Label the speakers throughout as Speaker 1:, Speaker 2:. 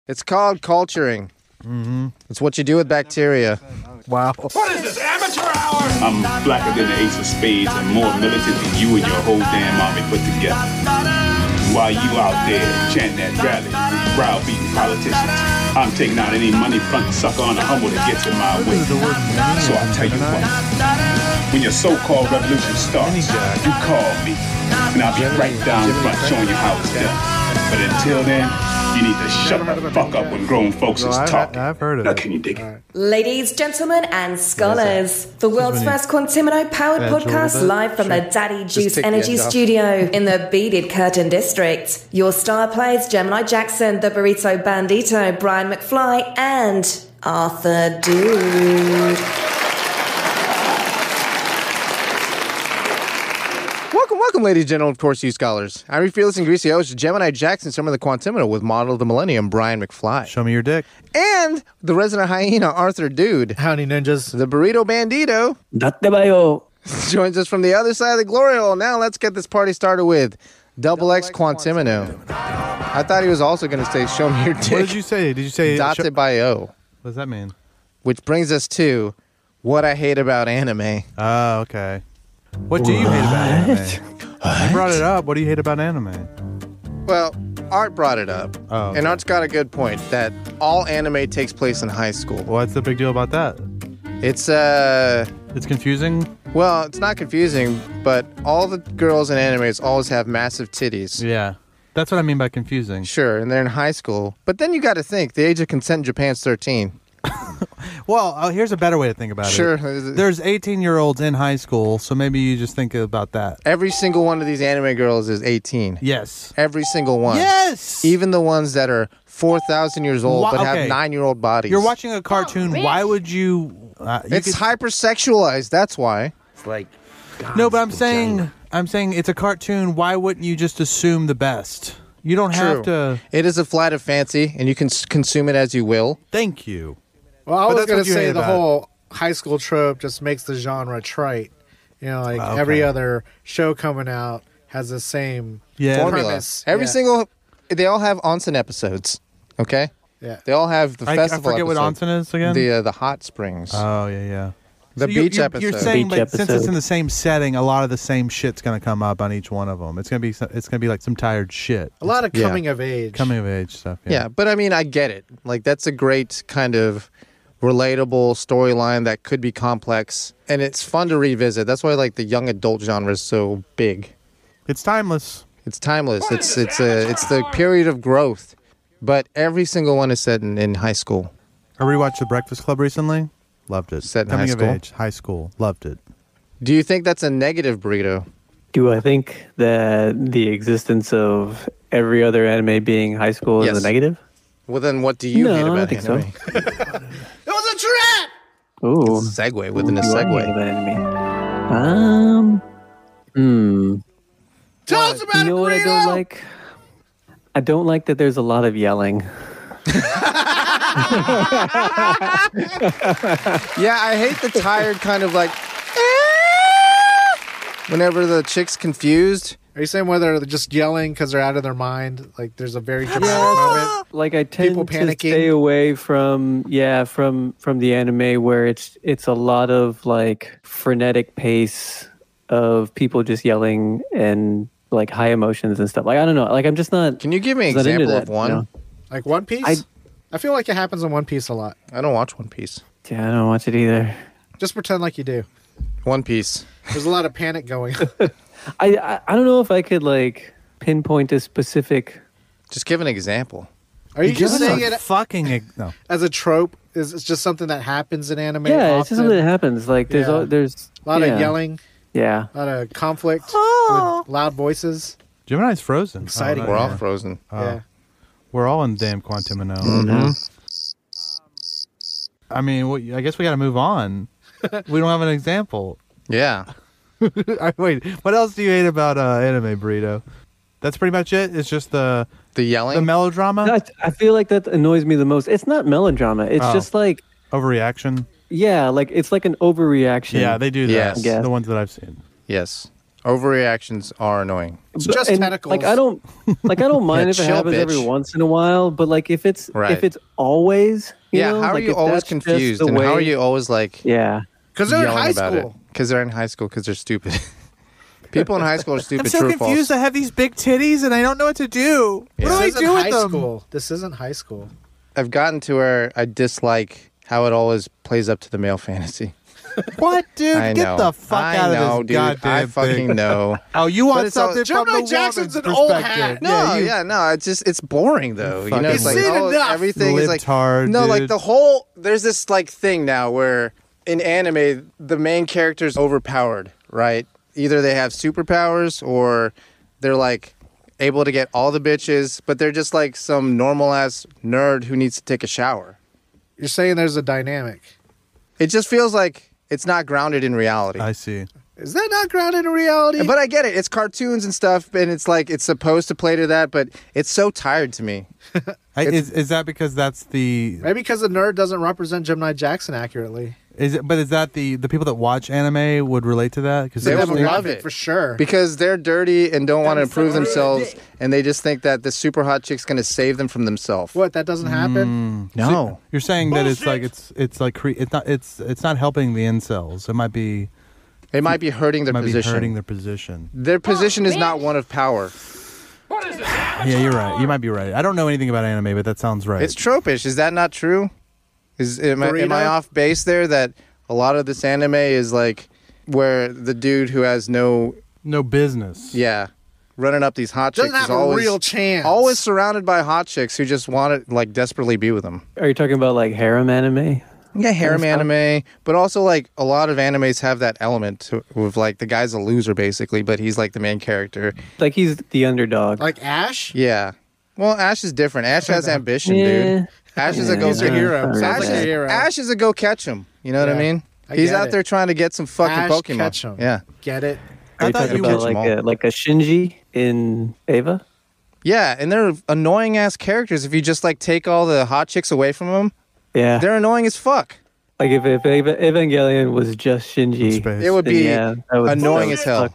Speaker 1: It's called culturing. It's what you do with bacteria.
Speaker 2: Wow.
Speaker 3: What is this, amateur hour? I'm blacker than the ace of spades and more militant than you and your whole damn army put together. While you out there chanting at rallies, browbeating politicians, I'm taking out any money front sucker on the humble that gets in my way. So I tell you what, when your so-called revolution starts, you call me, and I'll be right down front showing you how it's done. But until then, you need to shut the fuck up when grown folks is talking.
Speaker 2: I've heard of
Speaker 3: now,
Speaker 2: it.
Speaker 3: can you dig it?
Speaker 4: Ladies, gentlemen, and scholars, the world's first Quantimino-powered podcast live from the Daddy Juice Energy Studio in the Beaded Curtain District. Your star players Gemini Jackson, the Burrito Bandito, Brian McFly, and Arthur Dude.
Speaker 1: Welcome, ladies and gentlemen, of course, you scholars. I'm your fearless and greasy host, Gemini Jackson, some of the Quantimino with model of the millennium, Brian McFly.
Speaker 2: Show me your dick.
Speaker 1: And the resident hyena, Arthur Dude.
Speaker 5: Howdy, ninjas.
Speaker 1: The Burrito Bandito joins us from the other side of the glory hole. Now let's get this party started with Double X Quantimino. I thought he was also going to say, show me your dick.
Speaker 2: What did you say? Did you say...
Speaker 1: Date by O.
Speaker 2: What does that mean?
Speaker 1: Which brings us to what I hate about anime.
Speaker 2: Oh, okay. What do you hate about anime? You brought it up. What do you hate about anime?
Speaker 1: Well, Art brought it up.
Speaker 2: Oh, okay.
Speaker 1: And Art's got a good point that all anime takes place in high school.
Speaker 2: What's the big deal about that?
Speaker 1: It's
Speaker 2: confusing?
Speaker 1: Well, it's not confusing, but all the girls in animes always have massive titties.
Speaker 2: Yeah. That's what I mean by confusing.
Speaker 1: Sure, and they're in high school. But then you got to think, the age of consent in Japan's 13.
Speaker 2: Well, here's a better way to think about it.
Speaker 1: Sure.
Speaker 2: There's 18-year-olds in high school, so maybe you just think about that.
Speaker 1: Every single one of these anime girls is 18.
Speaker 2: Yes.
Speaker 1: Every single one.
Speaker 2: Yes!
Speaker 1: Even the ones that are 4,000 years old but have 9-year-old bodies.
Speaker 2: You're watching a cartoon. Why would you...
Speaker 1: it's hypersexualized. That's why.
Speaker 6: It's like...
Speaker 2: No, but I'm saying it's a cartoon. Why wouldn't you just assume the best? You don't have to...
Speaker 1: It is a flight of fancy, and you can consume it as you will.
Speaker 2: Thank you.
Speaker 5: Well, I was going to say the whole high school trope just makes the genre trite. You know, like every other show coming out has the same
Speaker 1: formula.
Speaker 5: Premise.
Speaker 1: Every single... They all have onsen episodes, okay?
Speaker 5: Yeah.
Speaker 1: They all have the festival
Speaker 2: I forget
Speaker 1: episode.
Speaker 2: what onsen is again?
Speaker 1: The hot springs.
Speaker 2: Oh, yeah.
Speaker 1: The beach episode.
Speaker 2: You're saying, but since it's in the same setting, a lot of the same shit's going to come up on each one of them. It's going to be like some tired shit.
Speaker 5: A lot of coming of age
Speaker 2: stuff.
Speaker 1: Yeah, but I mean, I get it. Like, that's a great kind of relatable storyline that could be complex, and it's fun to revisit. That's why, like, the young adult genre is so big.
Speaker 2: It's timeless.
Speaker 1: It's timeless. It's the period of growth, but every single one is set in high school.
Speaker 2: I rewatched The Breakfast Club recently. Loved it.
Speaker 1: Set in
Speaker 2: Coming
Speaker 1: high school?
Speaker 2: of age, high school. Loved it.
Speaker 1: Do you think that's a negative, Burrito?
Speaker 6: Do I think that the existence of every other anime being high school is a negative?
Speaker 1: Well, then what do you hate about
Speaker 6: I think
Speaker 1: anime?
Speaker 6: So.
Speaker 5: It was a trap!
Speaker 6: Ooh.
Speaker 1: Segue within a segue.
Speaker 5: Tell us about
Speaker 6: you know what I don't like? I don't like that there's a lot of yelling.
Speaker 1: Yeah, I hate the tired kind of like whenever the chick's confused.
Speaker 5: Are you saying whether they're just yelling because they're out of their mind? Like there's a very dramatic moment.
Speaker 6: Like I tend to stay away from the anime where it's a lot of like frenetic pace of people just yelling and like high emotions and stuff. Like I don't know. Like I'm just not.
Speaker 1: Can you give me an example of one?
Speaker 6: You know?
Speaker 5: Like One Piece? I feel like it happens in One Piece a lot.
Speaker 1: I don't watch One Piece.
Speaker 6: Yeah, I don't watch it either.
Speaker 5: Just pretend like you do.
Speaker 1: One Piece.
Speaker 5: There's a lot of panic going.
Speaker 6: I don't know if I could like pinpoint a specific.
Speaker 1: Just give an example.
Speaker 5: Are you just saying it
Speaker 2: no.
Speaker 5: as a trope? It's just something that happens in anime?
Speaker 6: Yeah,
Speaker 5: often?
Speaker 6: it's just something that happens. Like there's
Speaker 5: Yeah.
Speaker 6: there's
Speaker 5: A lot of yelling.
Speaker 6: Yeah.
Speaker 5: A lot of conflict with loud voices.
Speaker 2: Gemini's frozen.
Speaker 5: Exciting.
Speaker 1: We're all frozen.
Speaker 5: Yeah.
Speaker 2: We're all in damn Quantimino.
Speaker 1: Mm-hmm.
Speaker 2: I mean, I guess we got to move on. We don't have an example.
Speaker 1: Yeah.
Speaker 2: Wait, what else do you hate about anime, Burrito? That's pretty much it? It's just the
Speaker 1: yelling?
Speaker 2: The melodrama?
Speaker 6: No, I feel like that annoys me the most. It's not melodrama. It's just like...
Speaker 2: Overreaction?
Speaker 6: Yeah, like it's like an overreaction.
Speaker 2: Yeah, they do that.
Speaker 1: Yes.
Speaker 2: The ones that I've seen.
Speaker 1: Yes. Overreactions are annoying.
Speaker 5: It's just tentacles.
Speaker 6: Like I don't mind if it happens every once in a while, but like if it's always, you know,
Speaker 1: how are you always confused and how are you always like
Speaker 5: because they're in high school.
Speaker 1: Because they're in high school because they're stupid. People in high school are stupid.
Speaker 2: I'm so confused. I have these big titties and I don't know what to do.
Speaker 5: Yeah.
Speaker 2: What do I do with them?
Speaker 5: This isn't high school.
Speaker 1: I've gotten to where I dislike how it always plays up to the male fantasy.
Speaker 2: What, dude? Get the fuck out of this goddamn
Speaker 1: I fucking know.
Speaker 2: Oh, you want something from the
Speaker 5: Jackson's
Speaker 2: woman's
Speaker 5: an old
Speaker 2: perspective.
Speaker 5: hat.
Speaker 1: No, it's boring though. You know, it's like everything is like
Speaker 2: hard,
Speaker 1: no,
Speaker 2: dude.
Speaker 1: like there's this like thing now where in anime the main character's overpowered, right? Either they have superpowers or they're like able to get all the bitches, but they're just like some normal ass nerd who needs to take a shower.
Speaker 5: You're saying there's a dynamic.
Speaker 1: It just feels like it's not grounded in reality.
Speaker 2: I see.
Speaker 5: Is that not grounded in reality?
Speaker 1: But I get it. It's cartoons and stuff, and it's like it's supposed to play to that, but it's so tired to me.
Speaker 2: Is that because that's the...
Speaker 5: Maybe because the nerd doesn't represent Gemini Jackson accurately.
Speaker 2: But is that the people that watch anime would relate to that? Because
Speaker 1: they would love it
Speaker 5: for sure.
Speaker 1: Because they're dirty and don't want to improve themselves, and they just think that the super hot chick's going to save them from themselves.
Speaker 5: What? That doesn't happen?
Speaker 1: No.
Speaker 2: So you're saying that it's not helping the incels. It might be
Speaker 1: hurting their
Speaker 2: position.
Speaker 1: Their position is not one of power.
Speaker 3: What is it?
Speaker 2: Yeah, you're right. You might be right. I don't know anything about anime, but that sounds right.
Speaker 1: It's tropish. Is that not true? Am I off base there that a lot of this anime is like where the dude who has no
Speaker 2: business.
Speaker 1: Yeah. Running up these hot chicks
Speaker 5: doesn't have a real chance.
Speaker 1: Always surrounded by hot chicks who just want to like desperately be with them.
Speaker 6: Are you talking about like harem anime?
Speaker 1: Yeah, harem anime, but also like a lot of animes have that element with like the guy's a loser basically, but he's like the main character.
Speaker 6: Like he's the underdog.
Speaker 5: Like Ash?
Speaker 1: Yeah. Well, Ash is different. Ash has ambition, dude. Ash is a go-hero. Ash is a go catch him. You know what I mean? He's out there trying to get some fucking
Speaker 5: Ash
Speaker 1: Pokemon.
Speaker 5: Catch him.
Speaker 1: Yeah.
Speaker 5: Get it?
Speaker 6: Are you talking about like a Shinji in Eva?
Speaker 1: Yeah, and they're annoying ass characters if you just like take all the hot chicks away from them.
Speaker 6: Yeah.
Speaker 1: They're annoying as fuck.
Speaker 6: Like if Evangelion was just Shinji,
Speaker 1: it would be annoying as hell.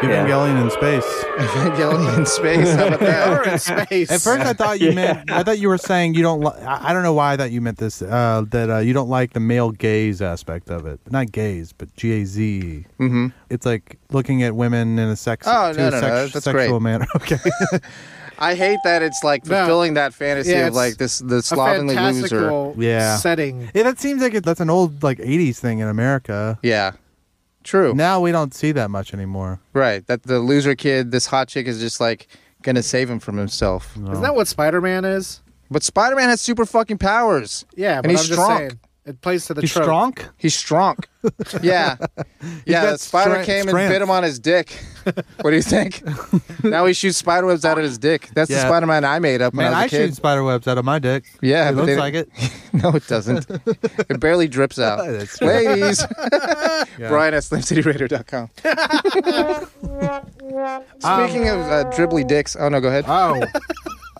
Speaker 2: Evangelion in space.
Speaker 1: Evangelion in space. How about that?
Speaker 5: In space.
Speaker 2: At first, I thought you meant. I thought you were saying you don't. I don't know why I thought you meant this. That you don't like the male gaze aspect of it. Not gaze, but G-A-Z.
Speaker 1: Mm-hmm.
Speaker 2: It's like looking at women in a sexual manner. Okay.
Speaker 1: I hate that it's like fulfilling that fantasy of like the slovenly loser.
Speaker 5: Setting.
Speaker 2: Yeah, that seems like that's an old like 80s thing in America.
Speaker 1: Yeah. True.
Speaker 2: Now we don't see that much anymore.
Speaker 1: Right. That the loser kid, this hot chick is just like going to save him from himself.
Speaker 5: No. Isn't that what Spider-Man is?
Speaker 1: But Spider-Man has super fucking powers.
Speaker 5: Yeah,
Speaker 1: and
Speaker 5: but
Speaker 1: he's
Speaker 5: I'm
Speaker 1: strong.
Speaker 5: Just saying, it plays to the
Speaker 2: He's
Speaker 5: trope.
Speaker 2: strong?
Speaker 1: He's strong. Yeah. Yeah, the spider came and bit him on his dick. What do you think? Now he shoots spiderwebs out of his dick. That's the Spider-Man I made up when I was a kid.
Speaker 2: I shoot spiderwebs out of my dick.
Speaker 1: Yeah.
Speaker 2: It looks like it.
Speaker 1: No, it doesn't. It barely drips out. Ladies. Brian at SlimCityRaider.com. Speaking of dribbly dicks. Oh, no, go ahead.
Speaker 2: Oh.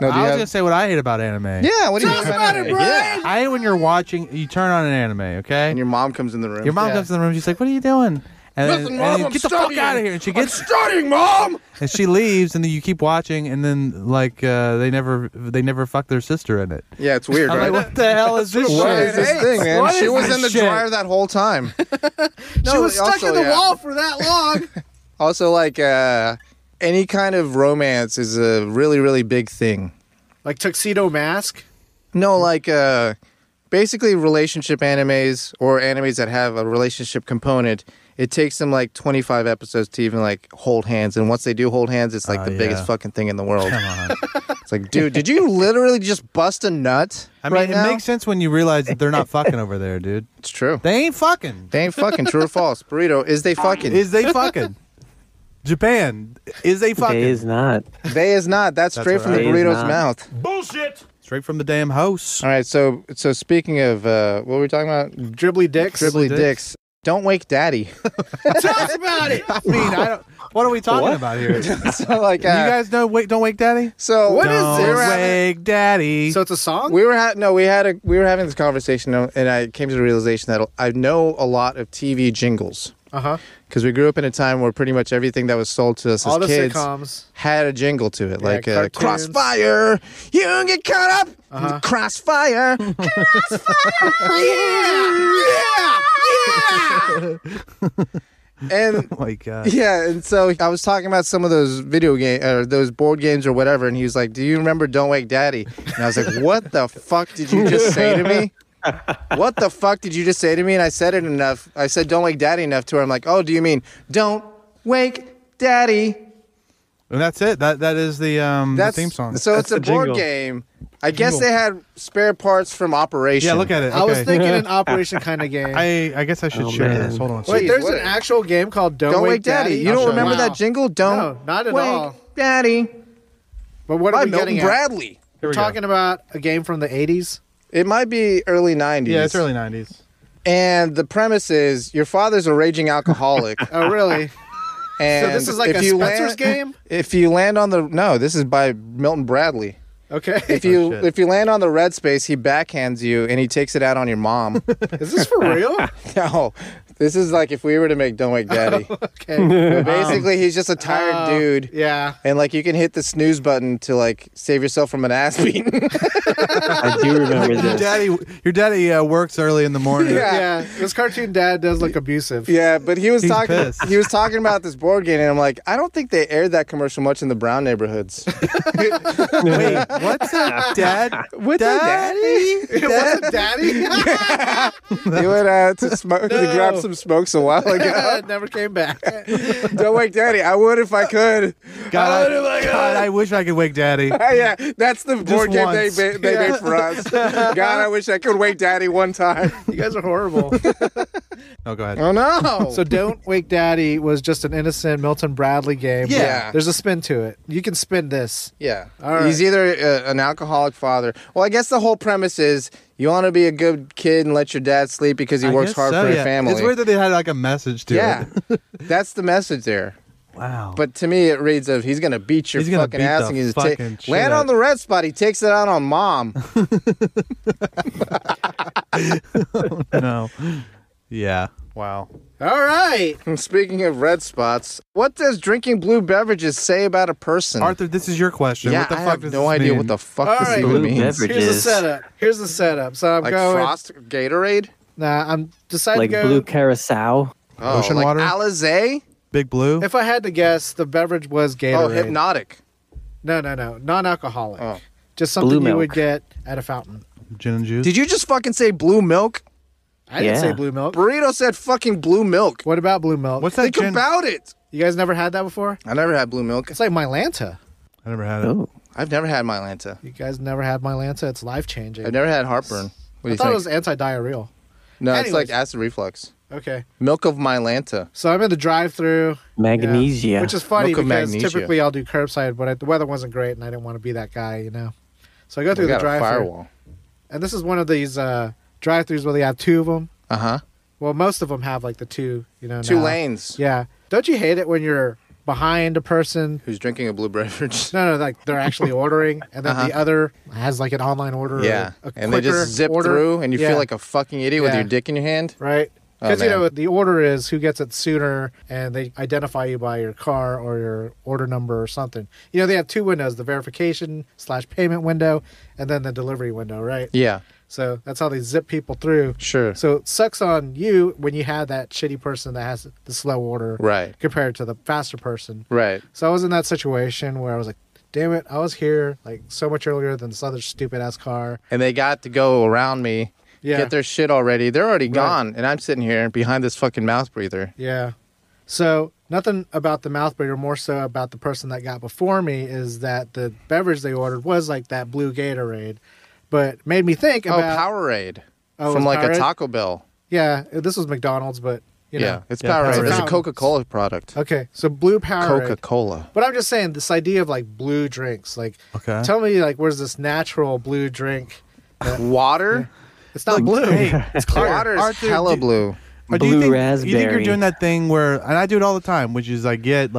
Speaker 1: No,
Speaker 2: I was going to say what I hate about anime.
Speaker 1: Yeah, what do you hate about
Speaker 5: it, Brian?
Speaker 1: Yeah.
Speaker 2: I hate when you're watching, you turn on an anime, okay?
Speaker 1: And your mom comes in the room.
Speaker 2: Your mom comes in the room, she's like, what are you doing? And
Speaker 1: Nothing, Mom,
Speaker 2: get the fuck out of here. And she gets
Speaker 1: studying, Mom.
Speaker 2: And she leaves, and then you keep watching, and then like they never fuck their sister in it.
Speaker 1: Yeah, it's weird, right?
Speaker 2: Like, what the hell is this?
Speaker 1: What is this thing, man?
Speaker 2: What
Speaker 1: she
Speaker 2: is
Speaker 1: was
Speaker 2: this
Speaker 1: in the
Speaker 2: shit?
Speaker 1: dryer that whole time.
Speaker 5: She was stuck in the wall for that long.
Speaker 1: Also, like any kind of romance is a really, really big thing.
Speaker 5: Like Tuxedo Mask?
Speaker 1: No, like basically relationship animes or animes that have a relationship component. It takes them like 25 episodes to even like hold hands, and once they do hold hands, it's like the biggest fucking thing in the world.
Speaker 2: Come on.
Speaker 1: It's like, dude, did you literally just bust a nut?
Speaker 2: I mean, it makes sense when you realize that they're not fucking over there, dude.
Speaker 1: It's true.
Speaker 2: They ain't fucking.
Speaker 1: They ain't fucking. True or false? Burrito, is they fucking?
Speaker 2: Is they fucking? Japan, is they fucking?
Speaker 6: They is not.
Speaker 1: They is not. That's straight from the burrito's mouth.
Speaker 3: Bullshit.
Speaker 2: Straight from the damn house.
Speaker 1: All right, so speaking of, what were we talking about?
Speaker 5: Dribbly dicks?
Speaker 1: Dribbly dicks. Don't wake daddy.
Speaker 5: Talk about it.
Speaker 2: I mean, I don't. What are we talking about here?
Speaker 1: So like,
Speaker 2: you guys know don't wake daddy.
Speaker 1: So
Speaker 5: what is
Speaker 2: Don't
Speaker 5: this?
Speaker 2: wake daddy.
Speaker 5: So it's a song?
Speaker 1: We were having this conversation, and I came to the realization that I know a lot of TV jingles. Because we grew up in a time where pretty much everything that was sold to us
Speaker 5: all
Speaker 1: as
Speaker 5: the
Speaker 1: kids
Speaker 5: sitcoms
Speaker 1: had a jingle to it, like
Speaker 5: cartoons.
Speaker 1: Crossfire, you don't get caught up. Crossfire, Crossfire, yeah. And
Speaker 2: oh my god,
Speaker 1: yeah, and so I was talking about some of those video games or those board games or whatever, and he was like, "Do you remember Don't Wake Daddy?" And I was like, "What the fuck did you just say to me? What the fuck did you just say to me?" And I said it enough. I said "Don't Wake Daddy" enough to where I'm like, "Oh, do you mean Don't Wake Daddy?"
Speaker 2: And that's it. That is the theme song.
Speaker 1: So it's a board game. I guess they had spare parts from Operation.
Speaker 2: Yeah, look at it. Okay.
Speaker 5: I was thinking an Operation kind of game.
Speaker 2: I guess I should share this. Hold on.
Speaker 5: Wait, there's an actual game called Don't Wake Daddy.
Speaker 1: You don't remember that jingle?
Speaker 5: No, not at all.
Speaker 1: Daddy.
Speaker 5: But what are we
Speaker 1: Milton
Speaker 5: getting
Speaker 1: Bradley.
Speaker 5: at? We're talking about a game from the 80s?
Speaker 1: It might be early 90s.
Speaker 2: Yeah, it's early 90s.
Speaker 1: And the premise is your father's a raging alcoholic.
Speaker 5: Oh, really?
Speaker 1: And
Speaker 5: so this is like a Spencer's game?
Speaker 1: If you land on the... No, this is by Milton Bradley.
Speaker 5: Okay.
Speaker 1: If you land on the red space, he backhands you and he takes it out on your mom.
Speaker 5: Is this for real?
Speaker 1: No. This is like if we were to make Don't Wake Daddy.
Speaker 5: Okay.
Speaker 1: But basically, he's just a tired dude.
Speaker 5: Yeah.
Speaker 1: And like you can hit the snooze button to like save yourself from an ass beating.
Speaker 6: I do remember this.
Speaker 2: Your daddy works early in the morning.
Speaker 5: Yeah. This cartoon dad does look abusive.
Speaker 1: Yeah, but he was talking.
Speaker 2: pissed.
Speaker 1: He was talking about this board game, and I'm like, I don't think they aired that commercial much in the brown neighborhoods.
Speaker 2: Wait, what's that, Dad?
Speaker 1: What's daddy?
Speaker 5: What's a daddy?
Speaker 1: He went out to smoke to grab some smokes a while ago.
Speaker 5: It never came back.
Speaker 1: Don't Wake Daddy. I would if I could.
Speaker 2: God, I wish I could wake Daddy.
Speaker 1: Yeah, that's the board game
Speaker 2: once.
Speaker 1: they made for us. God, I wish I could wake Daddy one time.
Speaker 5: You guys are horrible.
Speaker 2: Oh, go ahead.
Speaker 1: Oh no!
Speaker 5: So Don't Wake Daddy was just an innocent Milton Bradley game.
Speaker 1: Yeah.
Speaker 5: There's a spin to it. You can spin this.
Speaker 1: Yeah.
Speaker 5: All right.
Speaker 1: He's either an alcoholic father. Well, I guess the whole premise is you want to be a good kid and let your dad sleep because he works hard for his family.
Speaker 2: It's weird that they had like a message to it.
Speaker 1: That's the message there.
Speaker 2: Wow.
Speaker 1: But to me, it reads of he's going to beat your fucking ass and he's land on the red spot. He takes it out on mom.
Speaker 2: Oh, no. Yeah. Wow.
Speaker 5: All right.
Speaker 1: And speaking of red spots, what does drinking blue beverages say about a person?
Speaker 2: Arthur, this is your question.
Speaker 1: Yeah,
Speaker 2: what the
Speaker 1: I
Speaker 2: fuck
Speaker 1: have
Speaker 2: does
Speaker 1: no
Speaker 2: this
Speaker 1: idea
Speaker 2: mean?
Speaker 1: what the fuck
Speaker 5: All
Speaker 1: this
Speaker 5: right.
Speaker 1: even
Speaker 6: Blue
Speaker 1: means.
Speaker 6: beverages.
Speaker 5: Here's the setup. So I'm
Speaker 1: Like
Speaker 5: going.
Speaker 1: Frost Gatorade?
Speaker 5: Nah, I'm deciding
Speaker 6: Like
Speaker 5: to go.
Speaker 6: blue carousel.
Speaker 1: Oh,
Speaker 2: Ocean
Speaker 1: like
Speaker 2: water?
Speaker 1: Alizé?
Speaker 2: Big Blue?
Speaker 5: If I had to guess, the beverage was Gatorade.
Speaker 1: Oh, Hypnotic.
Speaker 5: No. Non-alcoholic.
Speaker 1: Oh.
Speaker 5: Just something
Speaker 6: Blue
Speaker 5: you
Speaker 6: milk.
Speaker 5: would get at a fountain.
Speaker 2: Gin and juice?
Speaker 1: Did you just fucking say blue milk?
Speaker 5: I didn't
Speaker 6: Yeah.
Speaker 5: say blue milk.
Speaker 1: Burrito said fucking blue milk.
Speaker 5: What about blue milk?
Speaker 2: What's that
Speaker 1: Think
Speaker 2: gin?
Speaker 1: about it.
Speaker 5: You guys never had that before?
Speaker 1: I never had blue milk.
Speaker 5: It's like Mylanta.
Speaker 2: I never had it.
Speaker 6: Oh.
Speaker 1: I've never had Mylanta.
Speaker 5: You guys never had Mylanta? It's life-changing.
Speaker 1: I've never had heartburn. What do
Speaker 5: I
Speaker 1: you
Speaker 5: thought
Speaker 1: think?
Speaker 5: it was anti-diarrheal.
Speaker 1: No, it's
Speaker 5: Anyways.
Speaker 1: like acid reflux.
Speaker 5: Okay.
Speaker 1: Milk of Mylanta.
Speaker 5: So I'm in the drive-through.
Speaker 6: Magnesia.
Speaker 5: Which is funny
Speaker 1: Milk of
Speaker 5: because
Speaker 1: magnesia.
Speaker 5: typically I'll do curbside, but the weather wasn't great and I didn't want to be that guy, you know. So I go through
Speaker 1: We
Speaker 5: the
Speaker 1: got a
Speaker 5: drive-through.
Speaker 1: firewall.
Speaker 5: And this is one of these drive-throughs where they have two of them.
Speaker 1: Uh-huh.
Speaker 5: Well, most of them have like the two, you know.
Speaker 1: Two
Speaker 5: now.
Speaker 1: lanes.
Speaker 5: Yeah. Don't you hate it when you're behind a person?
Speaker 1: Who's drinking a blue beverage?
Speaker 5: No, like they're actually ordering, and then the other has like an online order.
Speaker 1: Yeah.
Speaker 5: or a
Speaker 1: And they just
Speaker 5: quicker
Speaker 1: zip
Speaker 5: order.
Speaker 1: through and you
Speaker 5: Yeah.
Speaker 1: feel like a fucking idiot with
Speaker 5: Yeah.
Speaker 1: your dick in your hand.
Speaker 5: Right.
Speaker 1: Oh,
Speaker 5: Because, you
Speaker 1: man.
Speaker 5: know, the order is who gets it sooner, and they identify you by your car or your order number or something. You know, they have two windows, the verification/payment window and then the delivery window, right?
Speaker 1: Yeah.
Speaker 5: So that's how they zip people through.
Speaker 1: Sure.
Speaker 5: So it sucks on you when you have that shitty person that has the slow order
Speaker 1: Right.
Speaker 5: compared to the faster person.
Speaker 1: Right.
Speaker 5: So I was in that situation where I was like, damn it, I was here like so much earlier than this other stupid-ass car.
Speaker 1: And they got to go around me,
Speaker 5: Yeah.
Speaker 1: get their shit already. They're already
Speaker 5: Right.
Speaker 1: gone. And I'm sitting here behind this fucking mouth breather.
Speaker 5: Yeah. So nothing about the mouth breather, more so about the person that got before me, is that the beverage they ordered was like that blue Gatorade. But made me think
Speaker 1: Oh,
Speaker 5: about...
Speaker 1: Powerade.
Speaker 5: Oh,
Speaker 1: From
Speaker 5: it was
Speaker 1: like a
Speaker 5: Powerade?
Speaker 1: Taco Bell.
Speaker 5: Yeah, this was McDonald's, but, you know.
Speaker 1: Yeah, it's
Speaker 2: Yeah,
Speaker 1: Powerade.
Speaker 2: Powerade.
Speaker 1: It's a
Speaker 5: Fountain.
Speaker 1: Coca-Cola product.
Speaker 5: Okay, so blue Powerade.
Speaker 1: Coca-Cola.
Speaker 5: But I'm just saying, this idea of like blue drinks, like,
Speaker 2: Okay.
Speaker 5: tell me, like, where's this natural blue drink?
Speaker 1: Water?
Speaker 5: It's not blue.
Speaker 2: Hey,
Speaker 5: It's clear.
Speaker 1: Water is
Speaker 2: Arthur,
Speaker 1: hella blue.
Speaker 2: do you think,
Speaker 6: raspberry.
Speaker 2: You think you're doing that thing where, and I do it all the time, which is I get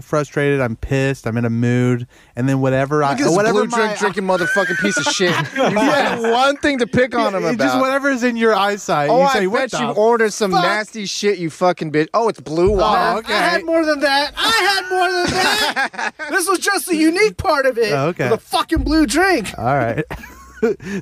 Speaker 2: frustrated, I'm pissed, I'm in a mood, and then whatever
Speaker 1: Look at this blue drinking motherfucking piece of shit. You had one thing to pick on him about.
Speaker 2: Just whatever is in your eyesight.
Speaker 1: Oh,
Speaker 2: you say,
Speaker 1: I bet you ordered some nasty shit, you fucking bitch. Oh, it's blue water.
Speaker 5: Oh, okay. I had more than that. This was just the unique part of it.
Speaker 2: Oh, okay.
Speaker 5: The fucking blue drink.
Speaker 2: All right.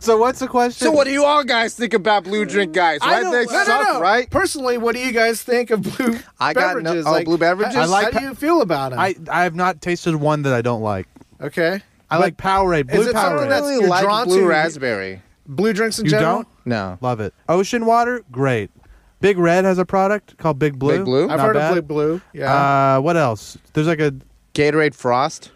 Speaker 2: So what's the question?
Speaker 1: So what do you all guys think about blue drink guys? Right? They suck, right?
Speaker 5: Personally, what do you guys think of blue beverages?
Speaker 1: Blue beverages?
Speaker 5: How do you feel about them?
Speaker 2: I have not tasted one that I don't like.
Speaker 5: Okay.
Speaker 2: I like Powerade. Blue
Speaker 5: Is it something
Speaker 2: Powerade.
Speaker 5: that's
Speaker 1: really
Speaker 5: you're
Speaker 1: like
Speaker 5: drawn
Speaker 1: blue
Speaker 5: to?
Speaker 1: raspberry.
Speaker 5: Blue drinks in
Speaker 2: You
Speaker 5: general?
Speaker 2: don't?
Speaker 1: No.
Speaker 2: Love it. Ocean water, great. Big Red has a product called Big Blue.
Speaker 1: Big Blue?
Speaker 5: I've
Speaker 2: Not
Speaker 5: heard
Speaker 2: bad.
Speaker 5: of Big Blue. Yeah.
Speaker 2: What else? There's like a
Speaker 1: Gatorade Frost.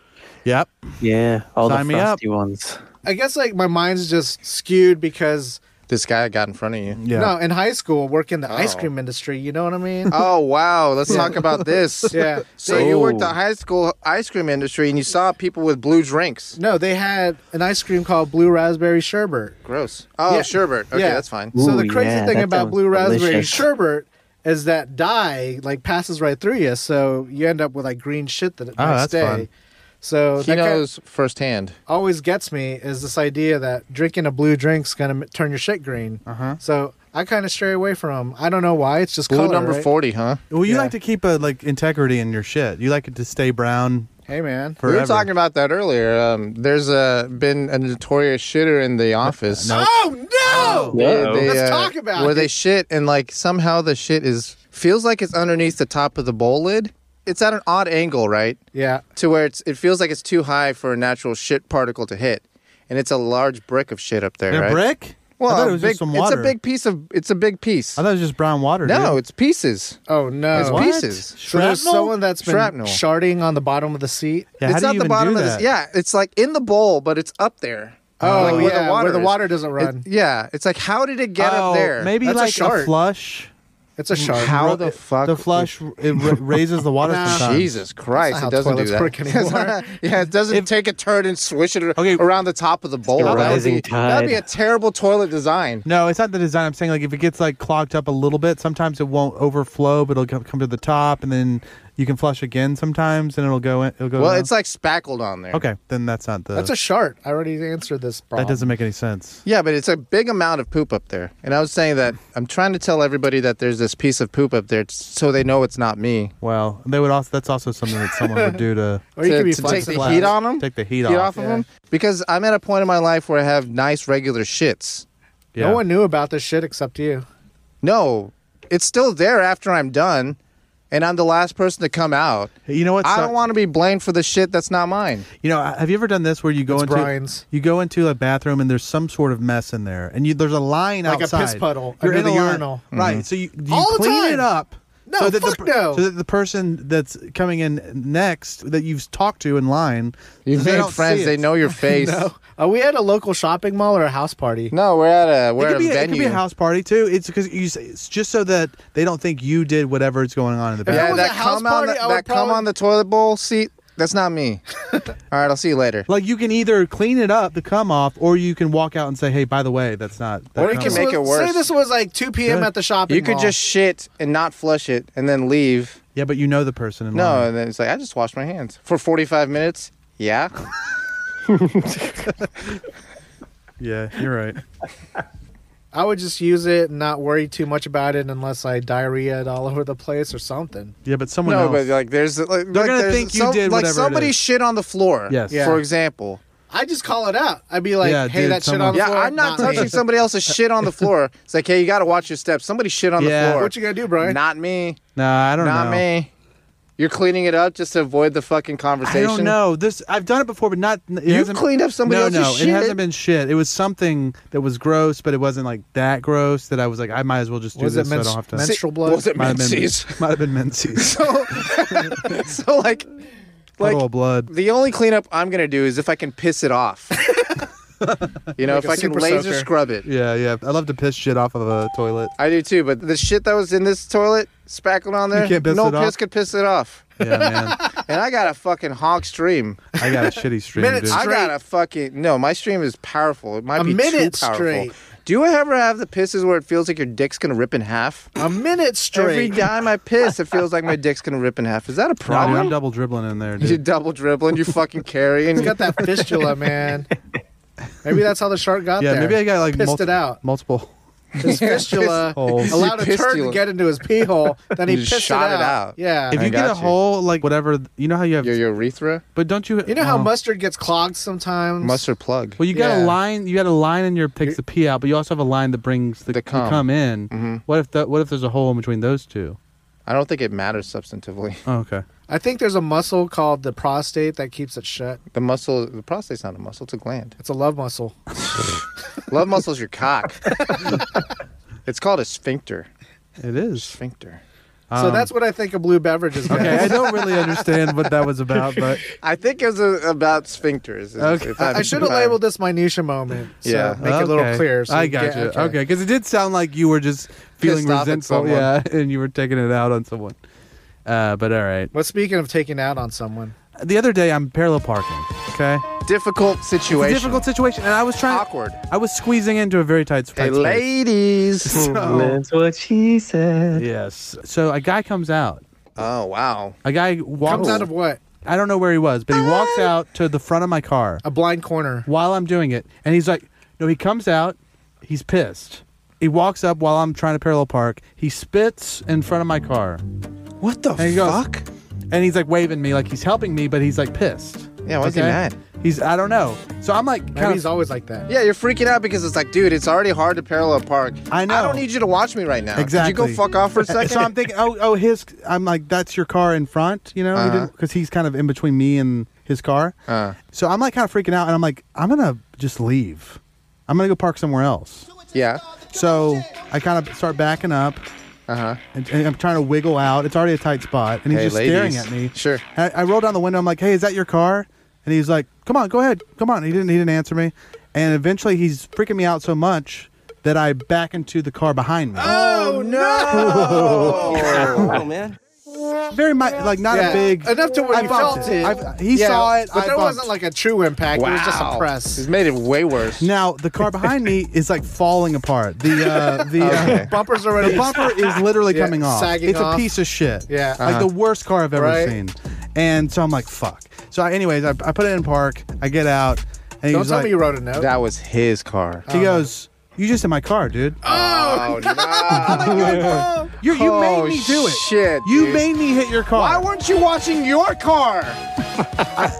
Speaker 2: Yep.
Speaker 6: Yeah, all
Speaker 2: Sign me
Speaker 6: the
Speaker 2: up.
Speaker 6: frosty ones.
Speaker 5: I guess like my mind's just skewed because
Speaker 1: This guy got in front of you.
Speaker 2: Yeah.
Speaker 5: no, in high school, work in the ice cream industry. You know what I mean?
Speaker 1: Oh, wow. Let's talk about this.
Speaker 5: Yeah.
Speaker 1: So you worked the high school ice cream industry and you saw people with blue drinks.
Speaker 5: No, they had an ice cream called Blue Raspberry Sherbet.
Speaker 1: Gross. Oh,
Speaker 5: Yeah.
Speaker 1: sherbet. Okay,
Speaker 5: Yeah.
Speaker 1: that's fine.
Speaker 5: So the
Speaker 6: Ooh,
Speaker 5: crazy
Speaker 6: yeah,
Speaker 5: thing
Speaker 6: that
Speaker 5: about
Speaker 6: sounds
Speaker 5: Blue Raspberry
Speaker 6: delicious.
Speaker 5: Sherbet is that dye like passes right through you, so you end up with like green shit the next
Speaker 2: that's
Speaker 5: day.
Speaker 2: fun.
Speaker 5: So
Speaker 1: He
Speaker 5: that kind of
Speaker 1: knows firsthand.
Speaker 5: always gets me is this idea that drinking a blue drink's gonna turn your shit green. So I kind of stray away from them. I don't know why. It's just
Speaker 1: Blue
Speaker 5: color,
Speaker 1: number
Speaker 5: right?
Speaker 1: 40, huh?
Speaker 2: Well, you
Speaker 5: Yeah.
Speaker 2: like to keep a integrity in your shit. You like it to stay brown
Speaker 5: Hey man.
Speaker 2: forever.
Speaker 1: We were talking about that earlier. There's been a notorious shitter in the office.
Speaker 5: Oh no! Let's talk about
Speaker 1: where
Speaker 5: it.
Speaker 1: they shit and like somehow the shit feels like it's underneath the top of the bowl lid. It's at an odd angle, right?
Speaker 5: Yeah.
Speaker 1: To where it feels like it's too high for a natural shit particle to hit, and it's a large brick of shit up there.
Speaker 2: A
Speaker 1: right?
Speaker 2: brick?
Speaker 1: Well,
Speaker 2: I thought it was just some water.
Speaker 1: It's a big piece.
Speaker 2: I thought it was just brown water.
Speaker 1: No,
Speaker 2: dude.
Speaker 1: it's pieces.
Speaker 5: Oh no.
Speaker 1: It's pieces.
Speaker 5: So there's someone that's been
Speaker 1: Shrapnel.
Speaker 5: sharding on the bottom of the seat.
Speaker 2: Yeah, how
Speaker 1: It's
Speaker 2: do
Speaker 1: not
Speaker 2: you
Speaker 1: the
Speaker 2: even
Speaker 1: bottom
Speaker 2: do
Speaker 1: of
Speaker 2: that?
Speaker 1: this. Yeah, it's like in the bowl, but it's up there.
Speaker 5: Oh
Speaker 1: Like
Speaker 5: yeah, where the
Speaker 1: is.
Speaker 5: water doesn't run.
Speaker 1: Yeah, it's like how did it get up there?
Speaker 2: Maybe
Speaker 5: That's a
Speaker 2: like a
Speaker 5: shart.
Speaker 2: flush.
Speaker 5: It's a shard.
Speaker 1: How the fuck?
Speaker 2: The flush raises the water. sometimes.
Speaker 1: Jesus Christ,
Speaker 5: That's not
Speaker 1: it doesn't
Speaker 5: how
Speaker 1: do
Speaker 5: toilets
Speaker 1: that.
Speaker 5: work anymore.
Speaker 1: Yeah, it doesn't take a turd and swish it around the top of the bowl.
Speaker 6: the
Speaker 1: That'd
Speaker 6: rising
Speaker 1: be
Speaker 6: tide.
Speaker 1: a terrible toilet design.
Speaker 2: No, it's not the design. I'm saying like if it gets like clogged up a little bit, sometimes it won't overflow, but it'll come to the top, and then you can flush again sometimes, and it'll go in. It'll go.
Speaker 1: Well,
Speaker 2: down.
Speaker 1: it's like spackled on there.
Speaker 2: Okay, then that's not the.
Speaker 5: That's a shart. I already answered this problem.
Speaker 2: That doesn't make any sense.
Speaker 1: Yeah, but it's a big amount of poop up there. And I was saying that I'm trying to tell everybody that there's this piece of poop up there so they know it's not me.
Speaker 2: Well, they would also. That's also something that someone would do to
Speaker 5: Or you could be
Speaker 1: to take the
Speaker 5: flexible.
Speaker 1: heat on them.
Speaker 2: take the heat
Speaker 1: Heat
Speaker 2: off.
Speaker 1: off of them. Because I'm at a point in my life where I have nice regular shits.
Speaker 2: Yeah.
Speaker 5: No one knew about this shit except you.
Speaker 1: No, it's still there after I'm done. And I'm the last person to come out.
Speaker 2: You know what?
Speaker 1: I don't want to be blamed for the shit that's not mine.
Speaker 2: You know, have you ever done this where you go
Speaker 5: It's
Speaker 2: into
Speaker 5: Brian's.
Speaker 2: you go into a bathroom and there's some sort of mess in there, and there's a line
Speaker 5: Like a
Speaker 2: outside.
Speaker 5: piss puddle
Speaker 2: You're
Speaker 5: under
Speaker 2: in
Speaker 5: the
Speaker 2: a line.
Speaker 5: urinal.
Speaker 2: right? So you
Speaker 5: All the
Speaker 2: clean
Speaker 5: time.
Speaker 2: it up.
Speaker 5: No,
Speaker 2: so that
Speaker 5: fuck no.
Speaker 2: So that the person that's coming in next that you've talked to in line,
Speaker 1: You've
Speaker 2: they
Speaker 1: made
Speaker 2: don't
Speaker 1: friends.
Speaker 2: see
Speaker 1: They
Speaker 2: it.
Speaker 1: know your face.
Speaker 5: No. Are we at a local shopping mall or a house party?
Speaker 1: No, we're at a
Speaker 2: It could, be, it
Speaker 1: venue.
Speaker 2: could be a house party too. It's because it's just so that they don't think you did whatever's going on in the
Speaker 5: If it
Speaker 2: bathroom.
Speaker 5: was
Speaker 1: Yeah,
Speaker 5: a house party, I would
Speaker 1: come
Speaker 5: probably-
Speaker 1: on the toilet bowl seat. That's not me. All right, I'll see you later.
Speaker 2: Like you can either clean it up to come off, or you can walk out and say, "Hey, by the way, that's not." That
Speaker 1: Or you
Speaker 2: come
Speaker 1: can
Speaker 2: off."
Speaker 1: make it worse.
Speaker 5: Say this was like 2 p.m.
Speaker 2: Good.
Speaker 5: at the shopping
Speaker 1: You could
Speaker 5: mall.
Speaker 1: just shit and not flush it and then leave.
Speaker 2: Yeah, but you know the person in
Speaker 1: No,
Speaker 2: line.
Speaker 1: and then it's like, I just washed my hands for 45 minutes. Yeah.
Speaker 2: Yeah, you're right.
Speaker 5: I would just use it and not worry too much about it unless I diarrhea it all over the place or something.
Speaker 2: Yeah, but someone
Speaker 1: No,
Speaker 2: else.
Speaker 1: but like there's like
Speaker 2: They're gonna
Speaker 1: there's
Speaker 2: think you did
Speaker 1: like
Speaker 2: whatever it
Speaker 1: somebody
Speaker 2: is.
Speaker 1: shit on the floor.
Speaker 2: Yes.
Speaker 5: Yeah.
Speaker 1: For example.
Speaker 5: I just call it out. I'd be like,
Speaker 2: Yeah,
Speaker 5: hey,
Speaker 2: dude,
Speaker 5: that shit
Speaker 2: someone-
Speaker 5: on the
Speaker 1: Yeah,
Speaker 5: floor.
Speaker 1: I'm not
Speaker 5: me.
Speaker 1: touching somebody else's shit on the floor. It's like, hey, you got to watch your steps. Somebody shit on
Speaker 2: Yeah.
Speaker 1: the floor.
Speaker 5: What you gonna do, Brian?
Speaker 1: Not me.
Speaker 2: Nah, I don't know.
Speaker 1: Not me. You're cleaning it up just to avoid the fucking conversation.
Speaker 2: I don't know. I've done it before, but not.
Speaker 1: You've cleaned up somebody else's
Speaker 2: No,
Speaker 1: shit.
Speaker 2: it hasn't been shit. It was something that was gross, but it wasn't like that gross that I was like, I might as well just do
Speaker 5: Was
Speaker 2: this
Speaker 5: it
Speaker 2: so I don't have to.
Speaker 5: menstrual blood?
Speaker 1: Was it
Speaker 2: Might have been-
Speaker 1: menses?
Speaker 2: Might have been menses.
Speaker 1: So like
Speaker 2: Puddle of blood.
Speaker 1: the only cleanup I'm gonna do is if I can piss it off. You know,
Speaker 5: Like
Speaker 1: if
Speaker 5: a
Speaker 1: I can
Speaker 5: super
Speaker 1: laser
Speaker 5: soaker.
Speaker 1: scrub it.
Speaker 2: Yeah, yeah. I love to piss shit off of a toilet.
Speaker 1: I do too, but the shit that was in this toilet spackled on there,
Speaker 2: You can't piss
Speaker 1: no
Speaker 2: it off?
Speaker 1: piss could piss it off.
Speaker 2: Yeah, man.
Speaker 1: And I got a fucking hog stream.
Speaker 2: I got a shitty stream,
Speaker 5: Minutes
Speaker 2: dude.
Speaker 1: I
Speaker 5: Straight.
Speaker 1: got a fucking no. My stream is powerful. It might
Speaker 5: A
Speaker 1: be
Speaker 5: minute
Speaker 1: too powerful.
Speaker 5: straight.
Speaker 1: Do you ever have the pisses where it feels like your dick's gonna rip in half?
Speaker 5: A minute straight.
Speaker 1: Every time I piss, it feels like my dick's gonna rip in half. Is that a problem?
Speaker 2: No, dude, I'm double dribbling in there, dude.
Speaker 1: You double dribbling, you fucking carrying.
Speaker 5: He's got that fistula, man. Maybe that's how the shark got there.
Speaker 2: Yeah, maybe I got like
Speaker 5: pissed it out.
Speaker 2: Multiple.
Speaker 5: His fistula allowed a turd to get into his pee hole. Then he pissed
Speaker 1: shot it out.
Speaker 5: Yeah.
Speaker 2: If you get a hole, like whatever, you know how you have
Speaker 1: your urethra.
Speaker 2: But don't you?
Speaker 5: You know how mustard gets clogged sometimes.
Speaker 1: Mustard plug.
Speaker 2: Well, you got a line. You got a line in your takes the pee out, but you also have a line that brings the cum in. Mm-hmm. What if there's a hole in between those two?
Speaker 1: I don't think it matters substantively.
Speaker 2: Oh, okay.
Speaker 5: I think there's a muscle called the prostate that keeps it shut.
Speaker 1: The prostate's not a muscle; it's a gland.
Speaker 5: It's a love muscle.
Speaker 1: Love muscle's your cock. It's called a sphincter.
Speaker 2: It is.
Speaker 1: Sphincter.
Speaker 5: So that's what I think of blue beverages. Guys.
Speaker 2: Okay, I don't really understand what that was about, but
Speaker 1: I think it was about sphincters.
Speaker 2: Okay.
Speaker 5: I should have labeled this Minutia Moment. So make it a little clear. So
Speaker 2: I got you. Okay, because it did sound like you were just feeling resentful, and you were taking it out on someone. But all right.
Speaker 5: Well, speaking of taking out on someone,
Speaker 2: the other day I'm parallel parking. Okay.
Speaker 1: Difficult situation.
Speaker 2: Difficult situation, and I was trying.
Speaker 1: Awkward.
Speaker 2: I was squeezing into a very tight space.
Speaker 1: Hey, ladies.
Speaker 6: That's what she said.
Speaker 2: Yes. So a guy comes out.
Speaker 1: Oh wow.
Speaker 2: A guy walks
Speaker 5: comes out of what?
Speaker 2: I don't know where he was, but he walks out to the front of my car.
Speaker 5: A blind corner.
Speaker 2: While I'm doing it, and he's like, no, he comes out. He's pissed. He walks up while I'm trying to parallel park. He spits in front of my car.
Speaker 1: What the fuck?
Speaker 2: And he's like waving me like he's helping me, but he's like pissed.
Speaker 1: Yeah, why's he mad?
Speaker 2: I don't know. So I'm like,
Speaker 5: maybe he's always like that.
Speaker 1: Yeah, you're freaking out because it's like, dude, it's already hard to parallel park.
Speaker 2: I know.
Speaker 1: I don't need you to watch me right now.
Speaker 2: Exactly.
Speaker 1: Could you go fuck off for a second?
Speaker 2: So I'm thinking, I'm like, that's your car in front, you know, because he's kind of in between me and his car. So I'm like kind of freaking out, and I'm like, I'm gonna just leave. I'm gonna go park somewhere else.
Speaker 1: Yeah.
Speaker 2: So I kind of start backing up. And I'm trying to wiggle out. It's already a tight spot, and he's just staring at me.
Speaker 1: Sure.
Speaker 2: And I roll down the window. I'm like, "Hey, is that your car?" And he's like, "Come on, go ahead, come on." He didn't answer me, and eventually he's freaking me out so much that I back into the car behind me.
Speaker 1: Oh no!
Speaker 6: Oh man.
Speaker 2: Very not a big
Speaker 5: enough to where you felt it.
Speaker 2: He saw it,
Speaker 5: but there wasn't like a true impact. Wow. It was just a press.
Speaker 1: It's made it way worse.
Speaker 2: Now the car behind me is like falling apart. The
Speaker 5: bumpers already.
Speaker 2: The bumper is literally coming off.
Speaker 5: Sagging off.
Speaker 2: A piece of shit.
Speaker 5: Yeah,
Speaker 2: like the worst car I've ever seen. And so I'm like, fuck. So anyways, I put it in park. I get out. And
Speaker 5: Don't tell me you wrote a note.
Speaker 1: That was his car.
Speaker 2: He goes, "You just in my car, dude."
Speaker 1: Oh no!
Speaker 2: You made me do it.
Speaker 1: Shit!
Speaker 2: You made me hit your car.
Speaker 1: Why weren't you watching your car?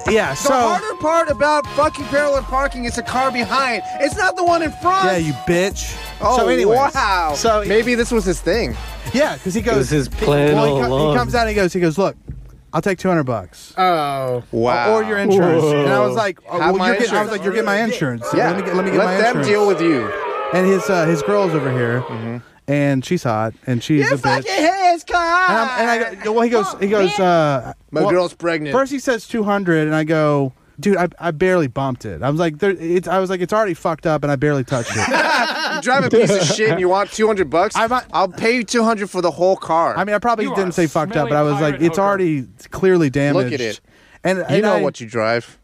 Speaker 2: Yeah. So
Speaker 1: the harder part about fucking parallel parking is the car behind. It's not the one in front.
Speaker 2: Yeah, you bitch.
Speaker 1: Oh,
Speaker 2: so anyways,
Speaker 1: wow.
Speaker 2: So
Speaker 1: maybe this was his thing.
Speaker 2: Yeah, because he goes.
Speaker 6: It was his plan all along.
Speaker 2: He comes out and he goes, "Look, I'll take $200.
Speaker 5: Oh,
Speaker 1: wow!
Speaker 2: Or your insurance."
Speaker 1: Whoa.
Speaker 2: And I was like,
Speaker 1: I was
Speaker 2: like, "You're getting my insurance.
Speaker 1: Yeah,
Speaker 2: let me get my insurance.
Speaker 1: Let them deal with you."
Speaker 2: And his girl's over here, and she's hot, and she's a bitch.
Speaker 1: His car.
Speaker 2: And I go, well, he goes.
Speaker 1: My girl's pregnant.
Speaker 2: First he says 200, and I go, dude, I barely bumped it. I was like, it's already fucked up, and I barely touched it.
Speaker 1: You drive a piece of shit, and you want $200? I'll pay you $200 for the whole car.
Speaker 2: I mean, I probably didn't say fucked up, but I was like, it's already clearly damaged.
Speaker 1: Look at it.
Speaker 2: And
Speaker 1: you know what you drive.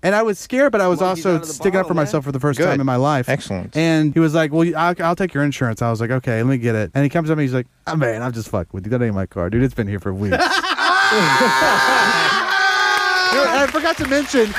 Speaker 2: And I was scared, but I was also sticking up for myself for the first time in my life.
Speaker 1: Excellent.
Speaker 2: And he was like, well, I'll take your insurance. I was like, okay, let me get it. And he comes up and he's like, oh, man, I'm just fucking with you. That ain't my car, dude. It's been here for weeks. And I forgot to mention,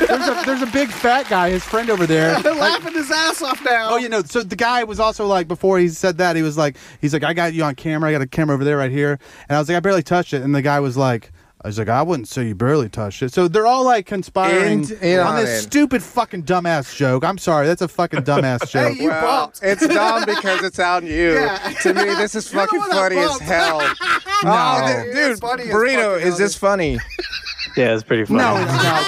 Speaker 2: there's a big fat guy, his friend over there.
Speaker 5: They're laughing his ass off now.
Speaker 2: Oh, you know, so the guy was also like, before he said that, he's like, I got you on camera. I got a camera over there right here. And I was like, I barely touched it. And the guy was like, I wouldn't say you barely touched it. So they're all like conspiring on this stupid fucking dumbass joke. I'm sorry, that's a fucking dumbass joke.
Speaker 5: Hey, you bumped.
Speaker 1: It's dumb because it's on you. Yeah. To me, this is fucking funny as hell.
Speaker 2: No.
Speaker 1: Dude, Burrito, is this funny?
Speaker 6: Yeah, it's pretty funny.
Speaker 2: No, it's not.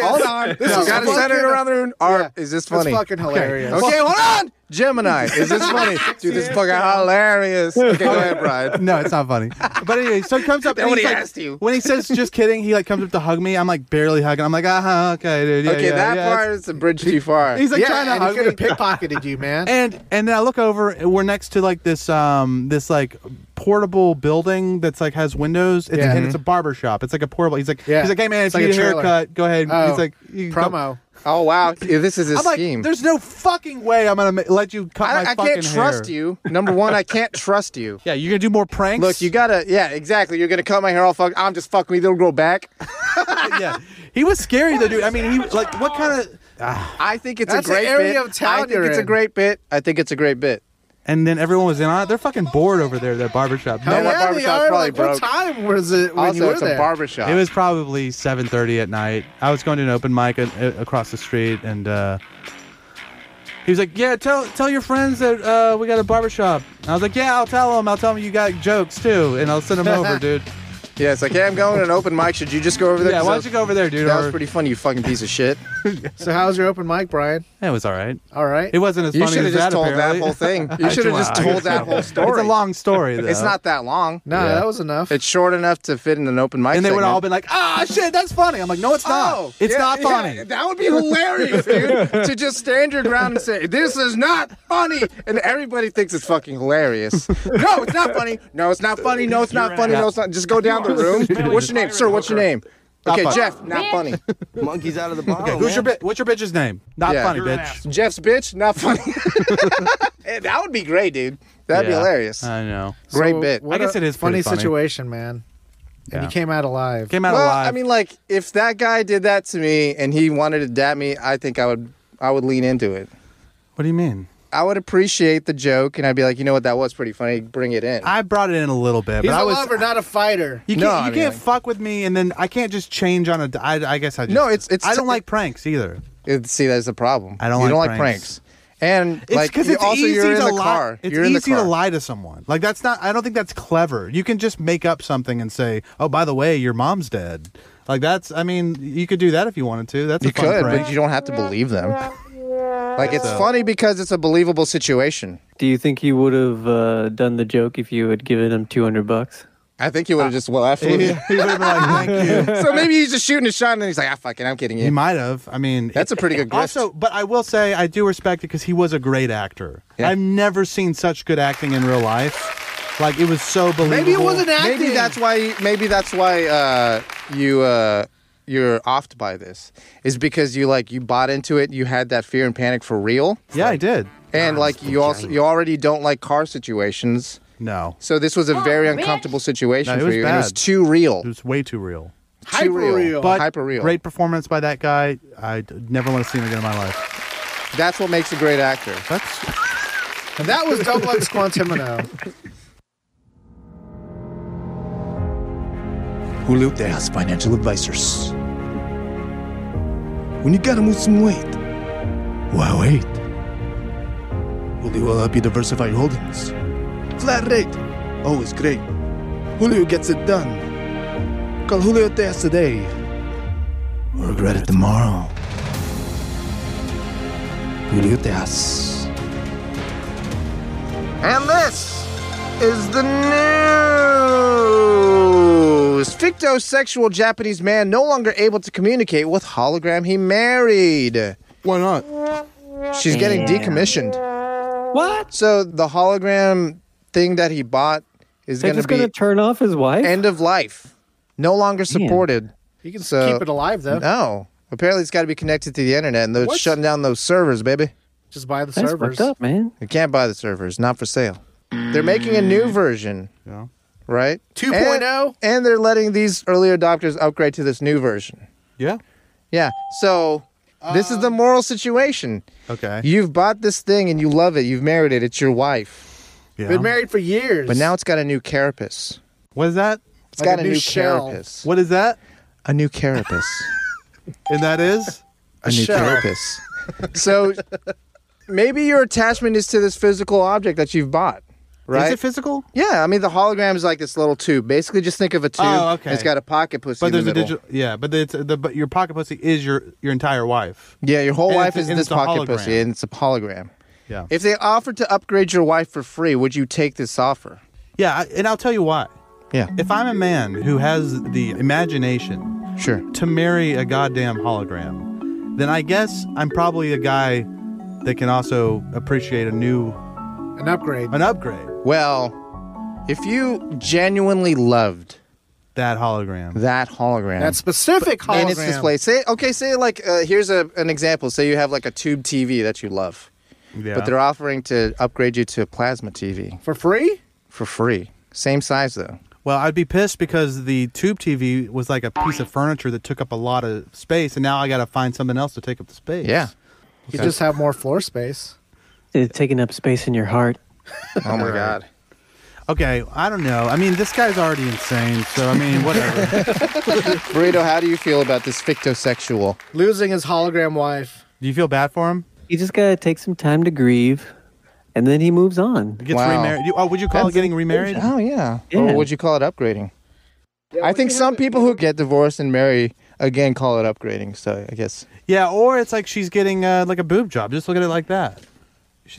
Speaker 1: Hold on. This is got to center it around the room. Art, is this funny?
Speaker 5: It's fucking hilarious.
Speaker 1: Okay, hold on. Gemini, is this funny? Dude, this is fucking hilarious. Okay, go ahead, Brian.
Speaker 2: No, it's not funny. But anyway, so he comes up and
Speaker 1: when he
Speaker 2: like,
Speaker 1: asked you.
Speaker 2: When he says just kidding, he like comes up to hug me. I'm like barely hugging. I'm like, okay, dude. Yeah,
Speaker 1: okay, that part is a bridge too far.
Speaker 2: He's like trying to hug me.
Speaker 5: He could have pickpocketed you, man.
Speaker 2: And then I look over. We're next to like this like portable building that's like has windows. It's, and it's a barber shop. It's like a portable. He's like, hey man, if you need a haircut, go ahead. He's like,
Speaker 5: promo.
Speaker 1: Oh wow, this is his scheme.
Speaker 2: Like, there's no fucking way I'm gonna let you cut my fucking hair.
Speaker 1: I can't trust you. Number one, I can't trust you.
Speaker 2: Yeah, you're gonna do more pranks.
Speaker 1: Look, you gotta. Yeah, exactly. You're gonna cut my hair all fuck. I'm just fucking with you. It'll grow back.
Speaker 2: Yeah, he was scary though, dude. I mean, he like what kind of?
Speaker 1: I think it's a great bit. I think it's a great bit. I think it's a great bit.
Speaker 2: And then everyone was in on it. They're fucking bored over there, that barbershop.
Speaker 1: No, that barbershop's probably broke.
Speaker 5: What time was it when you were
Speaker 1: it's
Speaker 5: there?
Speaker 1: a barbershop.
Speaker 2: It was probably 7:30 at night. I was going to an open mic across the street, and he was like, yeah, tell your friends that we got a barbershop. And I was like, yeah, I'll tell them you got jokes, too, and I'll send them over, dude.
Speaker 1: Yeah, it's like, hey, I'm going to an open mic. Should you just go over there?
Speaker 2: Yeah, why don't you go over there, dude?
Speaker 1: That was pretty funny, you fucking piece of shit.
Speaker 5: So how was your open mic, Brian?
Speaker 2: It was all right.
Speaker 5: All right.
Speaker 2: It wasn't as funny as that,
Speaker 1: You should have just told
Speaker 2: apparently.
Speaker 1: that whole thing. You should have just told that whole story.
Speaker 2: It's a long story, though.
Speaker 1: It's not that long.
Speaker 5: No, that was enough.
Speaker 1: It's short enough to fit in an open mic
Speaker 2: And they would
Speaker 1: segment.
Speaker 2: all been like, shit, that's funny. I'm like, no, it's not. It's not funny.
Speaker 1: Yeah, that would be hilarious, dude. To just stand your ground and say, this is not funny. And everybody thinks it's fucking hilarious. No, it's not funny. No, it's not funny. No, it's not funny. No, it's not. Just go down the room. What's your name? Sir, what's your name? Okay, Jeff, not funny.
Speaker 7: Monkey's out of the bottle.
Speaker 2: Okay, what's your bitch's name? Not funny, bitch.
Speaker 1: Jeff's bitch, not funny. That would be great, dude. That'd be hilarious.
Speaker 2: I know.
Speaker 1: Great bit.
Speaker 2: I guess it is pretty funny.
Speaker 5: Situation, man. And you came out alive.
Speaker 1: I mean, like, if that guy did that to me and he wanted to dap me, I think I would lean into it.
Speaker 2: What do you mean?
Speaker 1: I would appreciate the joke, and I'd be like, you know what, that was pretty funny. Bring it in.
Speaker 2: I brought it in a little bit.
Speaker 5: He's
Speaker 2: but
Speaker 5: a lover, not a fighter.
Speaker 2: You can't fuck with me, and then I can't just change on a. I guess I just.
Speaker 1: No, it's.
Speaker 2: I don't like pranks either.
Speaker 1: See, that's the problem.
Speaker 2: I don't.
Speaker 1: You
Speaker 2: like
Speaker 1: don't like pranks. And
Speaker 2: it's
Speaker 1: like,
Speaker 2: because it's easy
Speaker 1: you're in
Speaker 2: to
Speaker 1: the
Speaker 2: lie.
Speaker 1: car.
Speaker 2: It's
Speaker 1: you're in the
Speaker 2: easy
Speaker 1: car.
Speaker 2: to lie to someone. Like that's not. I don't think that's clever. You can just make up something and say, "Oh, by the way, your mom's dead." Like that's. I mean, you could do that if you wanted to. That's a fun prank.
Speaker 1: But you don't have to believe them. Like, it's funny because it's a believable situation.
Speaker 6: Do you think he would have done the joke if you had given him $200?
Speaker 1: I think he would have just laughed. He would have
Speaker 2: been like, thank you.
Speaker 1: So maybe he's just shooting a shot and then he's like, fuck it, I'm kidding you.
Speaker 2: He might have. I mean,
Speaker 1: that's a pretty good grift.
Speaker 2: Also, but I will say I do respect it because he was a great actor. Yeah. I've never seen such good acting in real life. Like, it was so believable.
Speaker 5: Maybe it wasn't acting.
Speaker 1: Maybe that's why you're offed by this, is because you bought into it. You had that fear and panic for real.
Speaker 2: Yeah, I did.
Speaker 1: And you already don't like car situations.
Speaker 2: No.
Speaker 1: So this was a very uncomfortable situation for you.
Speaker 2: Bad.
Speaker 1: And it was too real.
Speaker 2: It was way too real.
Speaker 5: Hyper real.
Speaker 2: But
Speaker 1: hyper real.
Speaker 2: Great performance by that guy. I never want to see him again in my life.
Speaker 1: That's what makes a great actor.
Speaker 5: And that was Double X Quantimino.
Speaker 7: Julio Tejas, financial advisors. When you gotta move some weight, why wait? Julio will help you diversify your holdings. Flat rate, always great. Julio gets it done. Call Julio Tejas today, or regret it tomorrow. Julio Tejas.
Speaker 1: And this is the news. Fictosexual Japanese man no longer able to communicate with hologram he married.
Speaker 2: Why not?
Speaker 1: She's getting decommissioned.
Speaker 6: What?
Speaker 1: So the hologram thing that he bought is going to be
Speaker 6: going to turn off his wife?
Speaker 1: End of life. No longer supported.
Speaker 5: You can keep it alive, though.
Speaker 1: No. Apparently it's got to be connected to the internet, and they're shutting down those servers, baby.
Speaker 5: Just buy the
Speaker 6: That's
Speaker 5: servers.
Speaker 6: fucked up, man.
Speaker 1: You can't buy the servers. Not for sale. They're making a new version.
Speaker 2: Yeah.
Speaker 1: Right?
Speaker 5: 2.0?
Speaker 1: And they're letting these early adopters upgrade to this new version.
Speaker 2: Yeah.
Speaker 1: Yeah. So this is the moral situation.
Speaker 2: Okay.
Speaker 1: You've bought this thing and you love it. You've married it. It's your wife.
Speaker 2: Yeah.
Speaker 5: Been married for years.
Speaker 1: But now it's got a new carapace.
Speaker 2: What is that?
Speaker 1: It's got a new
Speaker 5: shell.
Speaker 1: carapace.
Speaker 2: What is that?
Speaker 1: A new carapace.
Speaker 2: And that is?
Speaker 1: A new carapace. So maybe your attachment is to this physical object that you've bought. Right?
Speaker 2: Is it physical?
Speaker 1: Yeah, I mean the hologram is like this little tube. Basically, just think of a tube.
Speaker 2: Oh, okay.
Speaker 1: And it's got a pocket pussy.
Speaker 2: But
Speaker 1: in
Speaker 2: there's
Speaker 1: the
Speaker 2: a
Speaker 1: middle.
Speaker 2: digital. Yeah, but your pocket pussy is your entire wife.
Speaker 1: Yeah, your whole
Speaker 2: And
Speaker 1: life
Speaker 2: it's
Speaker 1: is this
Speaker 2: a
Speaker 1: pocket
Speaker 2: hologram.
Speaker 1: pussy, and it's a hologram.
Speaker 2: Yeah.
Speaker 1: If they offered to upgrade your wife for free, would you take this offer?
Speaker 2: Yeah, and I'll tell you why.
Speaker 1: Yeah.
Speaker 2: If I'm a man who has the imagination
Speaker 1: Sure.
Speaker 2: to marry a goddamn hologram, then I guess I'm probably a guy that can also appreciate
Speaker 5: An upgrade.
Speaker 2: an upgrade.
Speaker 1: Well, If you genuinely loved
Speaker 2: that hologram,
Speaker 5: that specific hologram,
Speaker 1: in its display, say like here's an example. Say you have like a tube TV that you love, but they're offering to upgrade you to a plasma TV
Speaker 5: for free.
Speaker 1: For free, same size though.
Speaker 2: Well, I'd be pissed because the tube TV was like a piece of furniture that took up a lot of space, and now I got to find something else to take up the space.
Speaker 1: Yeah,
Speaker 5: you just have more floor space.
Speaker 6: It's taking up space in your heart.
Speaker 1: Oh my God.
Speaker 2: Okay, I don't know. I mean, this guy's already insane, so I mean, whatever.
Speaker 1: Burrito, how do you feel about this fictosexual?
Speaker 5: Losing his hologram wife.
Speaker 2: Do you feel bad for him?
Speaker 6: You just gotta take some time to grieve, and then he moves on.
Speaker 2: Gets remarried. Would you call it getting remarried?
Speaker 1: Oh, yeah. Or would you call it upgrading? I think some people who get divorced and marry, again, call it upgrading, so I guess.
Speaker 2: Yeah, or it's like she's getting like a boob job. Just look at it like that.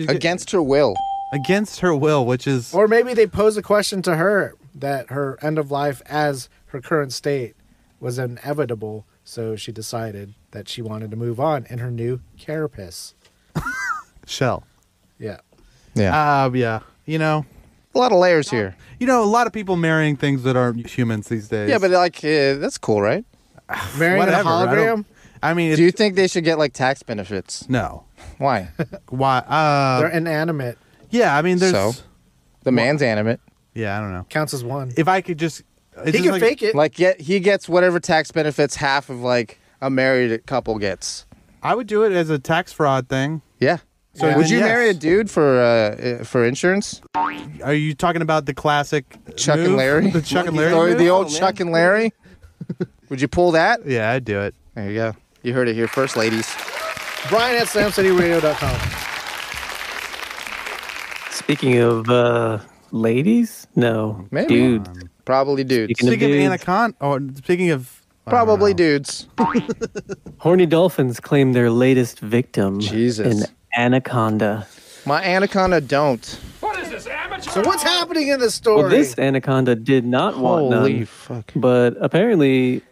Speaker 1: Against her will.
Speaker 2: Against her will, which is...
Speaker 5: Or maybe they pose a question to her that her end of life as her current state was inevitable, so she decided that she wanted to move on in her new carapace.
Speaker 2: Shell.
Speaker 5: Yeah.
Speaker 1: Yeah.
Speaker 2: Yeah. You know...
Speaker 1: A lot of layers here.
Speaker 2: You know, a lot of people marrying things that aren't humans these days.
Speaker 1: Yeah, but like, that's cool, right?
Speaker 5: Marrying a hologram?
Speaker 2: I mean...
Speaker 1: Do you think they should get like tax benefits?
Speaker 2: No.
Speaker 1: Why?
Speaker 2: Why?
Speaker 5: They're inanimate.
Speaker 2: Yeah, I mean, there's...
Speaker 1: So? The man's animate.
Speaker 2: Yeah, I don't know.
Speaker 5: Counts as one.
Speaker 2: If I could just...
Speaker 5: He can fake it.
Speaker 1: Like, he gets whatever tax benefits half of, like, a married couple gets.
Speaker 2: I would do it as a tax fraud thing.
Speaker 1: Yeah. So would you marry a dude for insurance?
Speaker 2: Are you talking about the classic
Speaker 1: Chuck
Speaker 2: move?
Speaker 1: and Larry?
Speaker 2: The Chuck and Larry
Speaker 1: Or
Speaker 2: move?
Speaker 1: the old Chuck and Larry? Would you pull that?
Speaker 2: Yeah, I'd do it.
Speaker 1: There you go. You heard it here first, ladies.
Speaker 5: Brian at SlamCityRadio.com.
Speaker 6: Speaking of ladies, no,
Speaker 1: Maybe.
Speaker 6: dudes.
Speaker 1: Probably dudes.
Speaker 2: Speaking of Anaconda, or speaking of...
Speaker 1: Probably dudes.
Speaker 6: Horny dolphins claim their latest victim.
Speaker 1: Jesus.
Speaker 6: An anaconda.
Speaker 1: My anaconda don't.
Speaker 5: So what's happening in this story?
Speaker 6: Well, this anaconda did not want none.
Speaker 1: Holy fuck.
Speaker 6: But apparently,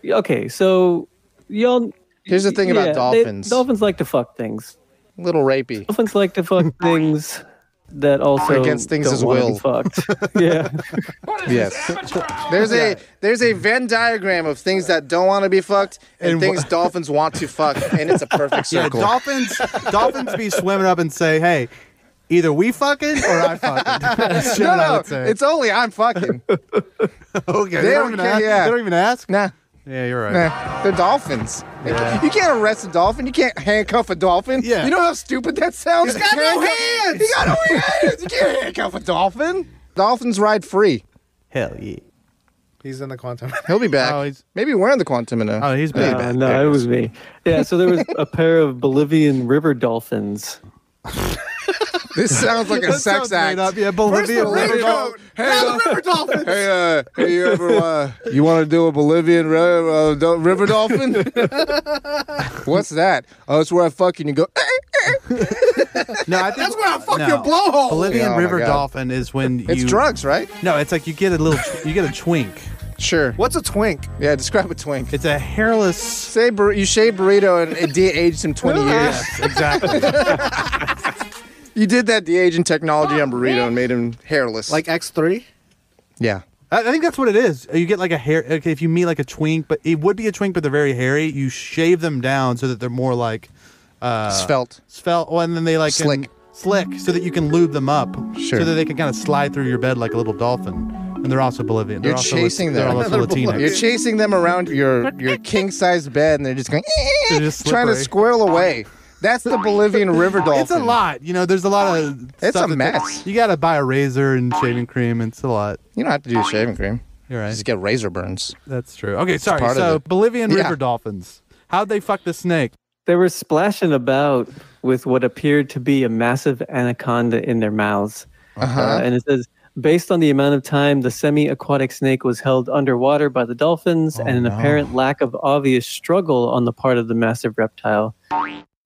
Speaker 6: okay, so y'all...
Speaker 1: Here's the thing about dolphins.
Speaker 6: Dolphins like to fuck things.
Speaker 1: Little rapey.
Speaker 6: Dolphins like to fuck things that also
Speaker 1: against things
Speaker 6: don't
Speaker 1: as
Speaker 6: wanna
Speaker 1: will.
Speaker 6: be fucked. Yeah.
Speaker 1: Yes. There's a Venn diagram of things that don't want to be fucked and things dolphins want to fuck, and it's a perfect circle.
Speaker 2: Yeah, dolphins be swimming up and say, "Hey, either we fucking or I fucking." That's what I would say.
Speaker 1: It's only I'm fucking.
Speaker 2: Okay,
Speaker 1: They don't care, yeah.
Speaker 2: They don't even ask.
Speaker 1: Nah.
Speaker 2: Yeah, you're right.
Speaker 1: Nah, they're dolphins.
Speaker 2: Yeah.
Speaker 1: You can't arrest a dolphin. You can't handcuff a dolphin.
Speaker 2: Yeah.
Speaker 1: You know how stupid that sounds?
Speaker 5: He's got no hands!
Speaker 1: He got no hands! You can't handcuff a dolphin. Dolphins ride free.
Speaker 2: Hell yeah.
Speaker 5: He's in the quantum.
Speaker 1: He'll be back.
Speaker 2: Oh,
Speaker 1: Maybe we're in the Quantimino.
Speaker 2: Oh, he's back.
Speaker 6: No, it was me. Yeah, so there was a pair of Bolivian river dolphins.
Speaker 1: This sounds like a sex act.
Speaker 2: Yeah, Bolivian river dolphin.
Speaker 1: Hey,
Speaker 5: river dolphins!
Speaker 1: hey, you ever you want to do a Bolivian river dolphin? What's that? Oh, it's where I fuck you and you go.
Speaker 2: No, I think
Speaker 5: That's where I fuck your blowhole.
Speaker 2: Bolivian
Speaker 1: Oh my
Speaker 2: river
Speaker 1: God.
Speaker 2: dolphin is when you.
Speaker 1: It's drugs, right?
Speaker 2: No, it's like you get a twink.
Speaker 1: Sure.
Speaker 5: What's a twink?
Speaker 1: Yeah, describe a twink.
Speaker 2: It's a hairless.
Speaker 1: Say you shaved Burrito and it de-aged him 20 years.
Speaker 2: Yes, exactly.
Speaker 1: You did that de-aging technology on Burrito and made him hairless.
Speaker 5: Like X3?
Speaker 1: Yeah.
Speaker 2: I think that's what it is. You get like a hair. Okay, if you meet like a twink, but it would be a twink, but they're very hairy. You shave them down so that they're more like
Speaker 1: Svelte.
Speaker 2: Well, and then they like
Speaker 1: Slick.
Speaker 2: slick, so that you can lube them up,
Speaker 1: Sure.
Speaker 2: so that they can kind of slide through your bed like a little dolphin. And they're also Bolivian.
Speaker 1: You're
Speaker 2: They're also
Speaker 1: chasing them.
Speaker 2: They're also Latinx.
Speaker 1: You're chasing them around your king-sized bed and they're just going,
Speaker 2: They're just
Speaker 1: trying to
Speaker 2: slippery.
Speaker 1: squirrel away. That's the Bolivian river dolphin.
Speaker 2: It's a lot. You know, there's a lot of
Speaker 1: It's
Speaker 2: stuff
Speaker 1: a mess.
Speaker 2: You got to buy a razor and shaving cream. It's a lot.
Speaker 1: You don't have to do shaving cream.
Speaker 2: You're right.
Speaker 1: Just get razor burns.
Speaker 2: That's true. Okay, sorry.
Speaker 1: part of
Speaker 2: So
Speaker 1: it.
Speaker 2: Bolivian
Speaker 1: Yeah.
Speaker 2: river dolphins. How'd they fuck the snake?
Speaker 6: They were splashing about with what appeared to be a massive anaconda in their mouths. And it says, based on the amount of time the semi-aquatic snake was held underwater by the dolphins and an apparent lack of obvious struggle on the part of the massive reptile,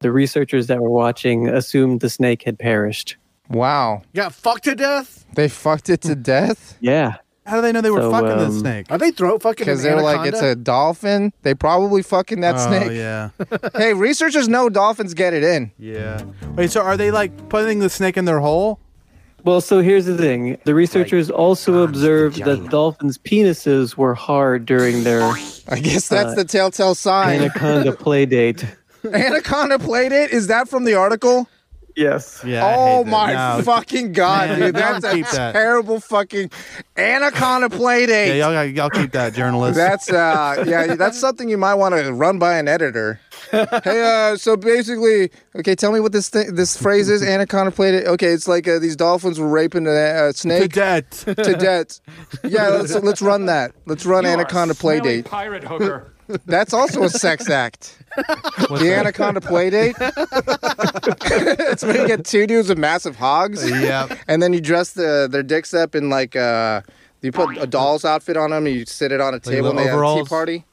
Speaker 6: the researchers that were watching assumed the snake had perished.
Speaker 1: Wow.
Speaker 5: You got fucked to death?
Speaker 1: They fucked it to death?
Speaker 6: Yeah.
Speaker 2: How do they know they were
Speaker 6: So,
Speaker 2: fucking the snake?
Speaker 5: Are they throat fucking
Speaker 1: Because
Speaker 5: an
Speaker 1: they're like,
Speaker 5: anaconda?
Speaker 1: it's a dolphin. They probably fucking that snake.
Speaker 2: Oh, yeah.
Speaker 1: Hey, researchers know dolphins get it in.
Speaker 2: Yeah. Wait, so are they like putting the snake in their hole?
Speaker 6: Well, so here's the thing. The researchers also observed that dolphins' penises were hard during their
Speaker 1: I guess that's the telltale sign.
Speaker 6: Anaconda play date.
Speaker 1: Anaconda play date? Is that from the article?
Speaker 6: Yes.
Speaker 2: Yeah.
Speaker 1: Oh my fucking god,
Speaker 2: Man,
Speaker 1: dude! That's
Speaker 2: y'all
Speaker 1: a
Speaker 2: keep that.
Speaker 1: terrible fucking Anaconda play date.
Speaker 2: Yeah, y'all keep that, journalist.
Speaker 1: That's that's something you might want to run by an editor. Hey, so basically, okay, tell me what this phrase is. Anaconda play date. Okay, it's like these dolphins were raping a snake
Speaker 2: to death.
Speaker 1: to death. Yeah, let's run that. Let's run Anaconda play date.
Speaker 8: Pirate hooker.
Speaker 1: That's also a sex act. The Anaconda play date. It's when you get two dudes with massive hogs.
Speaker 2: Yeah.
Speaker 1: And then you dress their dicks up in like you put a doll's outfit on them. And you sit it on a table and they have a tea party.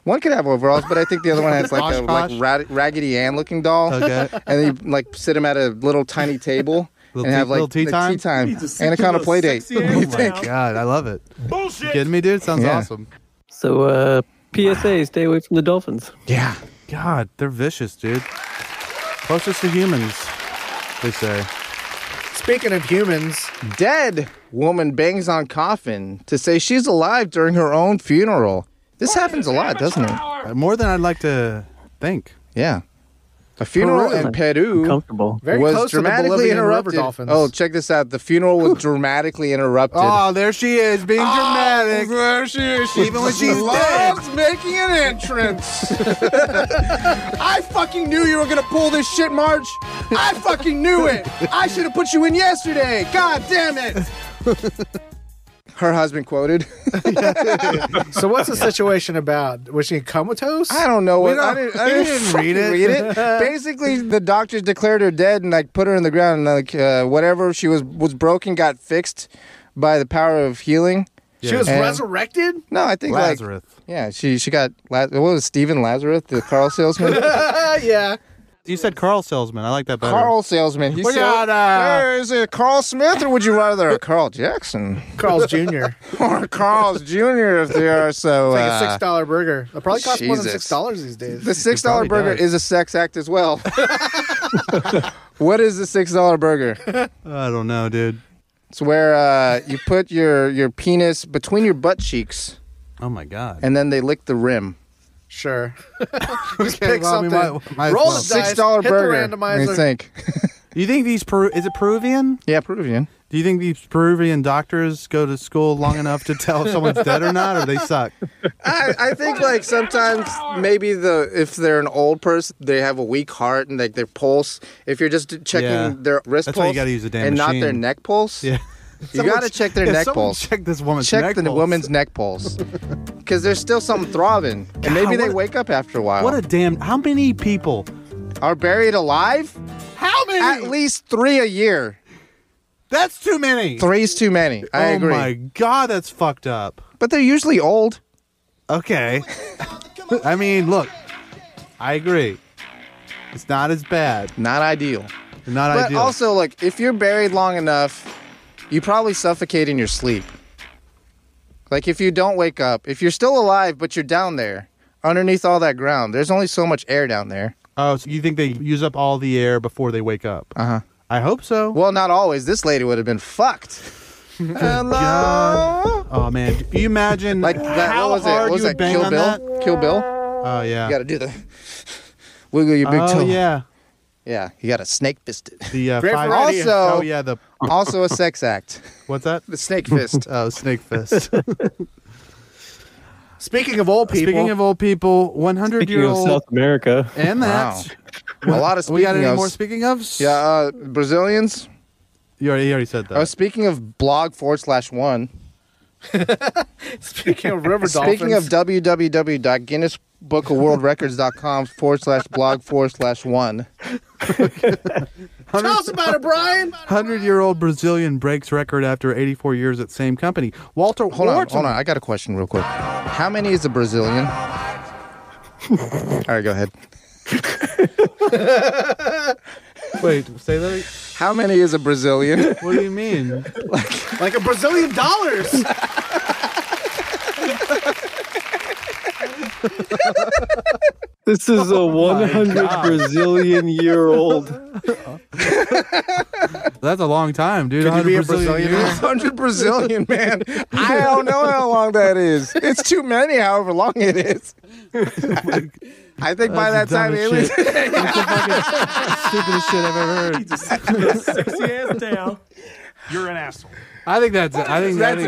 Speaker 1: One could have overalls, but I think the other one has like a Raggedy Ann looking doll. Okay. And then you like sit them at a little tiny table. And have like
Speaker 2: tea time?
Speaker 1: Anaconda play date. What do you think?
Speaker 2: God, I love it.
Speaker 8: Bullshit.
Speaker 2: You kidding me, dude? Sounds awesome.
Speaker 6: So, PSA, stay away from the dolphins.
Speaker 1: Yeah.
Speaker 2: God, they're vicious, dude. Closest to humans, they say.
Speaker 5: Speaking of humans,
Speaker 1: Dead woman bangs on coffin to say she's alive during her own funeral. This happens a lot, doesn't it?
Speaker 2: More than I'd like to think.
Speaker 1: Yeah. A funeral in Peru
Speaker 6: Comfortable.
Speaker 5: very
Speaker 1: was
Speaker 5: close to the
Speaker 1: dramatically
Speaker 5: Bolivian river
Speaker 1: interrupted.
Speaker 5: dolphins.
Speaker 1: Oh, check this out. The funeral was dramatically interrupted.
Speaker 2: Oh, there she is, being dramatic.
Speaker 1: There she is.
Speaker 2: Even when she's
Speaker 1: loves making an entrance. I fucking knew you were going to pull this shit, Marge. I fucking knew it. I should have put you in yesterday. God damn it. Her husband quoted.
Speaker 5: So what's the situation about? Was she comatose?
Speaker 1: I don't know. I
Speaker 2: didn't
Speaker 1: didn't
Speaker 2: read it.
Speaker 1: read it. Basically, the doctors declared her dead and like put her in the ground. And like whatever she was broken got fixed by the power of healing.
Speaker 5: She was
Speaker 1: And-
Speaker 5: resurrected?
Speaker 1: No, I think
Speaker 2: Lazarus.
Speaker 1: yeah, she got what was Stephen Lazarus, the car salesman?
Speaker 5: Yeah.
Speaker 2: You said Carl Salesman. I like that better.
Speaker 1: Carl salesman. He
Speaker 2: We
Speaker 1: said,
Speaker 2: got,
Speaker 1: "Hey, is it Carl Smith or would you rather a Carl Jackson
Speaker 5: Carl's Jr.
Speaker 1: or Carl's Jr. if they are so?"
Speaker 5: Like a $6 burger. It probably costs more than
Speaker 1: Jesus.
Speaker 5: $6 these days.
Speaker 1: The $6
Speaker 2: probably
Speaker 1: burger
Speaker 2: does.
Speaker 1: is a sex act as well. What is the $6 burger?
Speaker 2: I don't know, dude.
Speaker 1: It's where you put your penis between your butt cheeks
Speaker 2: Oh, my God.
Speaker 1: and then they lick the rim.
Speaker 5: Sure.
Speaker 2: Just
Speaker 5: pick something. Roll the dice.
Speaker 1: $6
Speaker 5: hit
Speaker 1: burger.
Speaker 5: the
Speaker 1: What do you
Speaker 5: randomizer.
Speaker 1: think?
Speaker 2: You think these is it Peruvian?
Speaker 1: Yeah, Peruvian.
Speaker 2: Do you think these Peruvian doctors go to school long enough to tell if someone's dead or not, or they suck?
Speaker 1: I think like sometimes maybe if they're an old person, they have a weak heart and like their pulse. If you're just checking their wrist
Speaker 2: That's
Speaker 1: pulse
Speaker 2: why you gotta use a damn
Speaker 1: and not
Speaker 2: machine.
Speaker 1: their neck pulse,
Speaker 2: Yeah.
Speaker 1: you got to check their neck pulse.
Speaker 2: Check this woman's
Speaker 1: Check
Speaker 2: neck
Speaker 1: the
Speaker 2: pulse.
Speaker 1: woman's neck pulse because there's still something throbbing, and maybe they wake up after a while.
Speaker 2: How many people?
Speaker 1: Are buried alive?
Speaker 2: How many?
Speaker 1: At least 3 a year.
Speaker 2: That's too many.
Speaker 1: 3's too many. I agree.
Speaker 2: Oh my God, that's fucked up.
Speaker 1: But they're usually old.
Speaker 2: Okay. I mean, look, I agree. It's not as bad.
Speaker 1: Not ideal.
Speaker 2: Not
Speaker 1: But
Speaker 2: ideal.
Speaker 1: also, like, if you're buried long enough, you probably suffocate in your sleep. Like, if you don't wake up, if you're still alive, but you're down there, underneath all that ground, there's only so much air down there.
Speaker 2: Oh, so you think they use up all the air before they wake up?
Speaker 1: Uh-huh.
Speaker 2: I hope so.
Speaker 1: Well, not always. This lady would have been fucked. Hello?
Speaker 2: God. Oh, man. Can you imagine
Speaker 1: Like, that,
Speaker 2: how
Speaker 1: what was
Speaker 2: hard
Speaker 1: it? What was
Speaker 2: you
Speaker 1: that?
Speaker 2: would bang
Speaker 1: Kill
Speaker 2: on
Speaker 1: Bill?
Speaker 2: that?
Speaker 1: Kill Bill?
Speaker 2: Oh, yeah.
Speaker 1: You gotta do the wiggle your big toe.
Speaker 2: Oh, yeah.
Speaker 1: Yeah, you gotta snake fist it.
Speaker 2: The
Speaker 5: Great
Speaker 2: five.
Speaker 5: variety.
Speaker 1: Also-
Speaker 2: Oh, yeah. The
Speaker 1: Also a sex act.
Speaker 2: what's that?
Speaker 1: The snake fist.
Speaker 2: Oh, snake fist.
Speaker 5: Speaking of old people.
Speaker 2: Speaking of old people,
Speaker 6: Speaking of
Speaker 2: 100-year-old
Speaker 6: South America.
Speaker 2: and
Speaker 1: Wow.
Speaker 2: that.
Speaker 1: A lot of
Speaker 2: We got
Speaker 1: speaking
Speaker 2: any
Speaker 1: of.
Speaker 2: more speaking ofs?
Speaker 1: Yeah, Brazilians.
Speaker 2: You already said that.
Speaker 1: Speaking of blog/1.
Speaker 5: Speaking of river
Speaker 1: Speaking
Speaker 5: dolphins.
Speaker 1: of www.guinnessbookofworldrecords.com/blog/1.
Speaker 5: Tell us about it, Brian.
Speaker 2: 100-year-old Brazilian breaks record after 84 years at same company. Walter
Speaker 1: Hold on.
Speaker 2: Wharton.
Speaker 1: I got a question real quick. How many is a Brazilian? All right, go ahead.
Speaker 2: Wait, say that.
Speaker 1: How many is a Brazilian?
Speaker 2: What do you mean?
Speaker 5: Like a bazillion dollars.
Speaker 6: This is a 100 Brazilian year old.
Speaker 2: The That's a long time, dude.
Speaker 5: Could you be a
Speaker 2: 100
Speaker 5: Brazilian?
Speaker 2: years.
Speaker 1: 100 Brazilian, man. I don't know how long that is. It's too many, however long it is. I think by that
Speaker 2: That's the
Speaker 1: time,
Speaker 2: dumbest
Speaker 1: aliens.
Speaker 2: shit. That's the fucking stupidest shit I've ever heard.
Speaker 8: Sexy ass down. You're an asshole.
Speaker 2: I think that's it. I think that's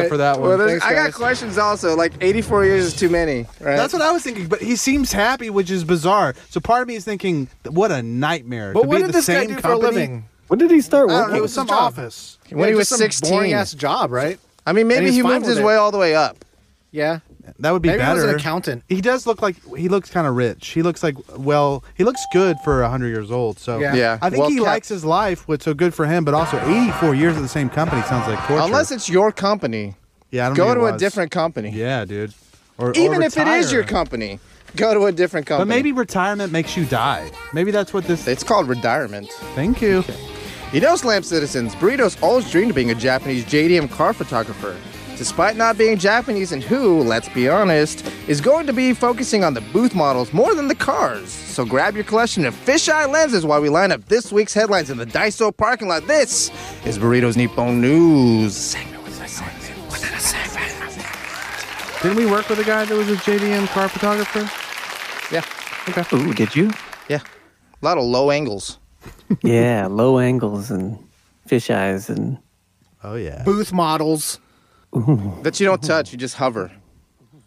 Speaker 2: it for that one.
Speaker 1: Well,
Speaker 5: Thanks,
Speaker 1: I got
Speaker 5: guys.
Speaker 1: questions also. Like 84 years is too many, right?
Speaker 2: That's what I was thinking, but he seems happy, which is bizarre. So part of me is thinking, what a nightmare.
Speaker 5: But
Speaker 2: to
Speaker 5: what
Speaker 2: be
Speaker 5: did
Speaker 2: at the
Speaker 5: this guy
Speaker 2: same
Speaker 5: do
Speaker 2: company.
Speaker 5: for a living?
Speaker 6: When did he start
Speaker 5: I don't know,
Speaker 6: working?
Speaker 5: it was some
Speaker 2: job.
Speaker 5: office.
Speaker 1: When he was
Speaker 5: just
Speaker 1: 16.
Speaker 5: boring ass job, right?
Speaker 1: I mean, maybe
Speaker 5: And he's
Speaker 1: he
Speaker 5: fine
Speaker 1: moved
Speaker 5: with
Speaker 1: his
Speaker 5: it.
Speaker 1: way all the way up.
Speaker 5: Yeah.
Speaker 2: That would be
Speaker 5: Maybe
Speaker 2: better.
Speaker 5: he was an accountant.
Speaker 2: He does look like he looks kind of rich. He looks like he looks good for 100 years old. So
Speaker 5: Yeah.
Speaker 2: I think
Speaker 1: Well
Speaker 2: he
Speaker 1: kept.
Speaker 2: likes his life, which so good for him. But also 84 years at the same company sounds like torture.
Speaker 1: Unless it's your company.
Speaker 2: yeah, I don't
Speaker 1: Go
Speaker 2: think it
Speaker 1: to a
Speaker 2: was.
Speaker 1: different company.
Speaker 2: Yeah, dude. Or
Speaker 1: Even if it is
Speaker 2: retire.
Speaker 1: your company, go to a different company.
Speaker 2: But maybe retirement makes you die. Maybe that's what this.
Speaker 1: It's called retirement.
Speaker 2: Thank you.
Speaker 1: You know, Slam Citizens, Burrito's always dreamed of being a Japanese JDM car photographer. Despite not being Japanese, and who, let's be honest, is going to be focusing on the booth models more than the cars. So grab your collection of fisheye lenses while we line up this week's headlines in the Daiso parking lot. This is Burrito's Nippon News.
Speaker 2: Didn't we work with a guy that was a JDM car photographer?
Speaker 1: Yeah,
Speaker 6: Ooh, did you?
Speaker 1: yeah. A lot of low angles.
Speaker 6: Yeah, low angles and fisheyes and
Speaker 2: Oh yeah.
Speaker 5: Booth models.
Speaker 1: That you don't touch, you just hover.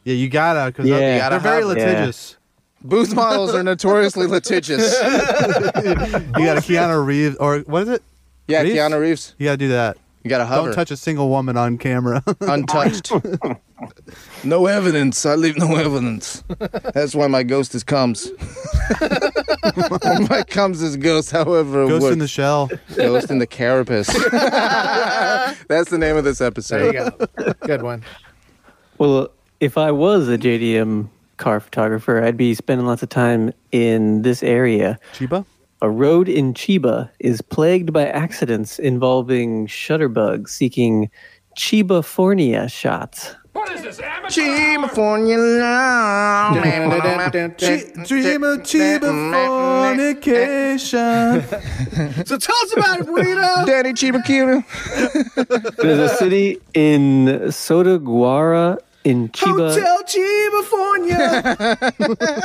Speaker 2: Yeah, you gotta because
Speaker 6: Yeah.
Speaker 2: they're
Speaker 1: You gotta
Speaker 2: very
Speaker 1: hover.
Speaker 2: litigious.
Speaker 1: Booth models are notoriously litigious.
Speaker 2: You got a Keanu Reeves or what is it?
Speaker 1: Yeah,
Speaker 2: Reeves?
Speaker 1: Keanu Reeves.
Speaker 2: You gotta do that.
Speaker 1: You gotta hover.
Speaker 2: Don't touch a single woman on camera.
Speaker 1: Untouched. No evidence. I leave no evidence. That's why my ghost is comes. My comes is ghost, however it
Speaker 2: Ghost
Speaker 1: works.
Speaker 2: in the shell.
Speaker 1: Ghost in the Carapace. That's the name of this episode.
Speaker 5: There you go. Good one.
Speaker 6: Well, if I was a JDM car photographer, I'd be spending lots of time in this area.
Speaker 2: Chiba?
Speaker 6: A road in Chiba is plagued by accidents involving shutterbugs seeking Chiba-fornia shots.
Speaker 8: What is this, amateur?
Speaker 1: Chiba-fornia now.
Speaker 2: Dream of Chiba fornication.
Speaker 5: So tell us about it, Burrito.
Speaker 1: Daddy Chiba Cuba.
Speaker 6: There's a city in Sotaguara in Chiba,
Speaker 5: Hotel Chiba-fornia.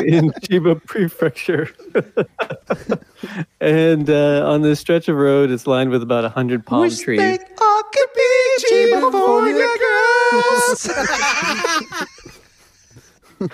Speaker 6: in Chiba Prefecture. And on this stretch of road, it's lined with about 100 palm trees.
Speaker 1: They all could be Chiba-fornia girls.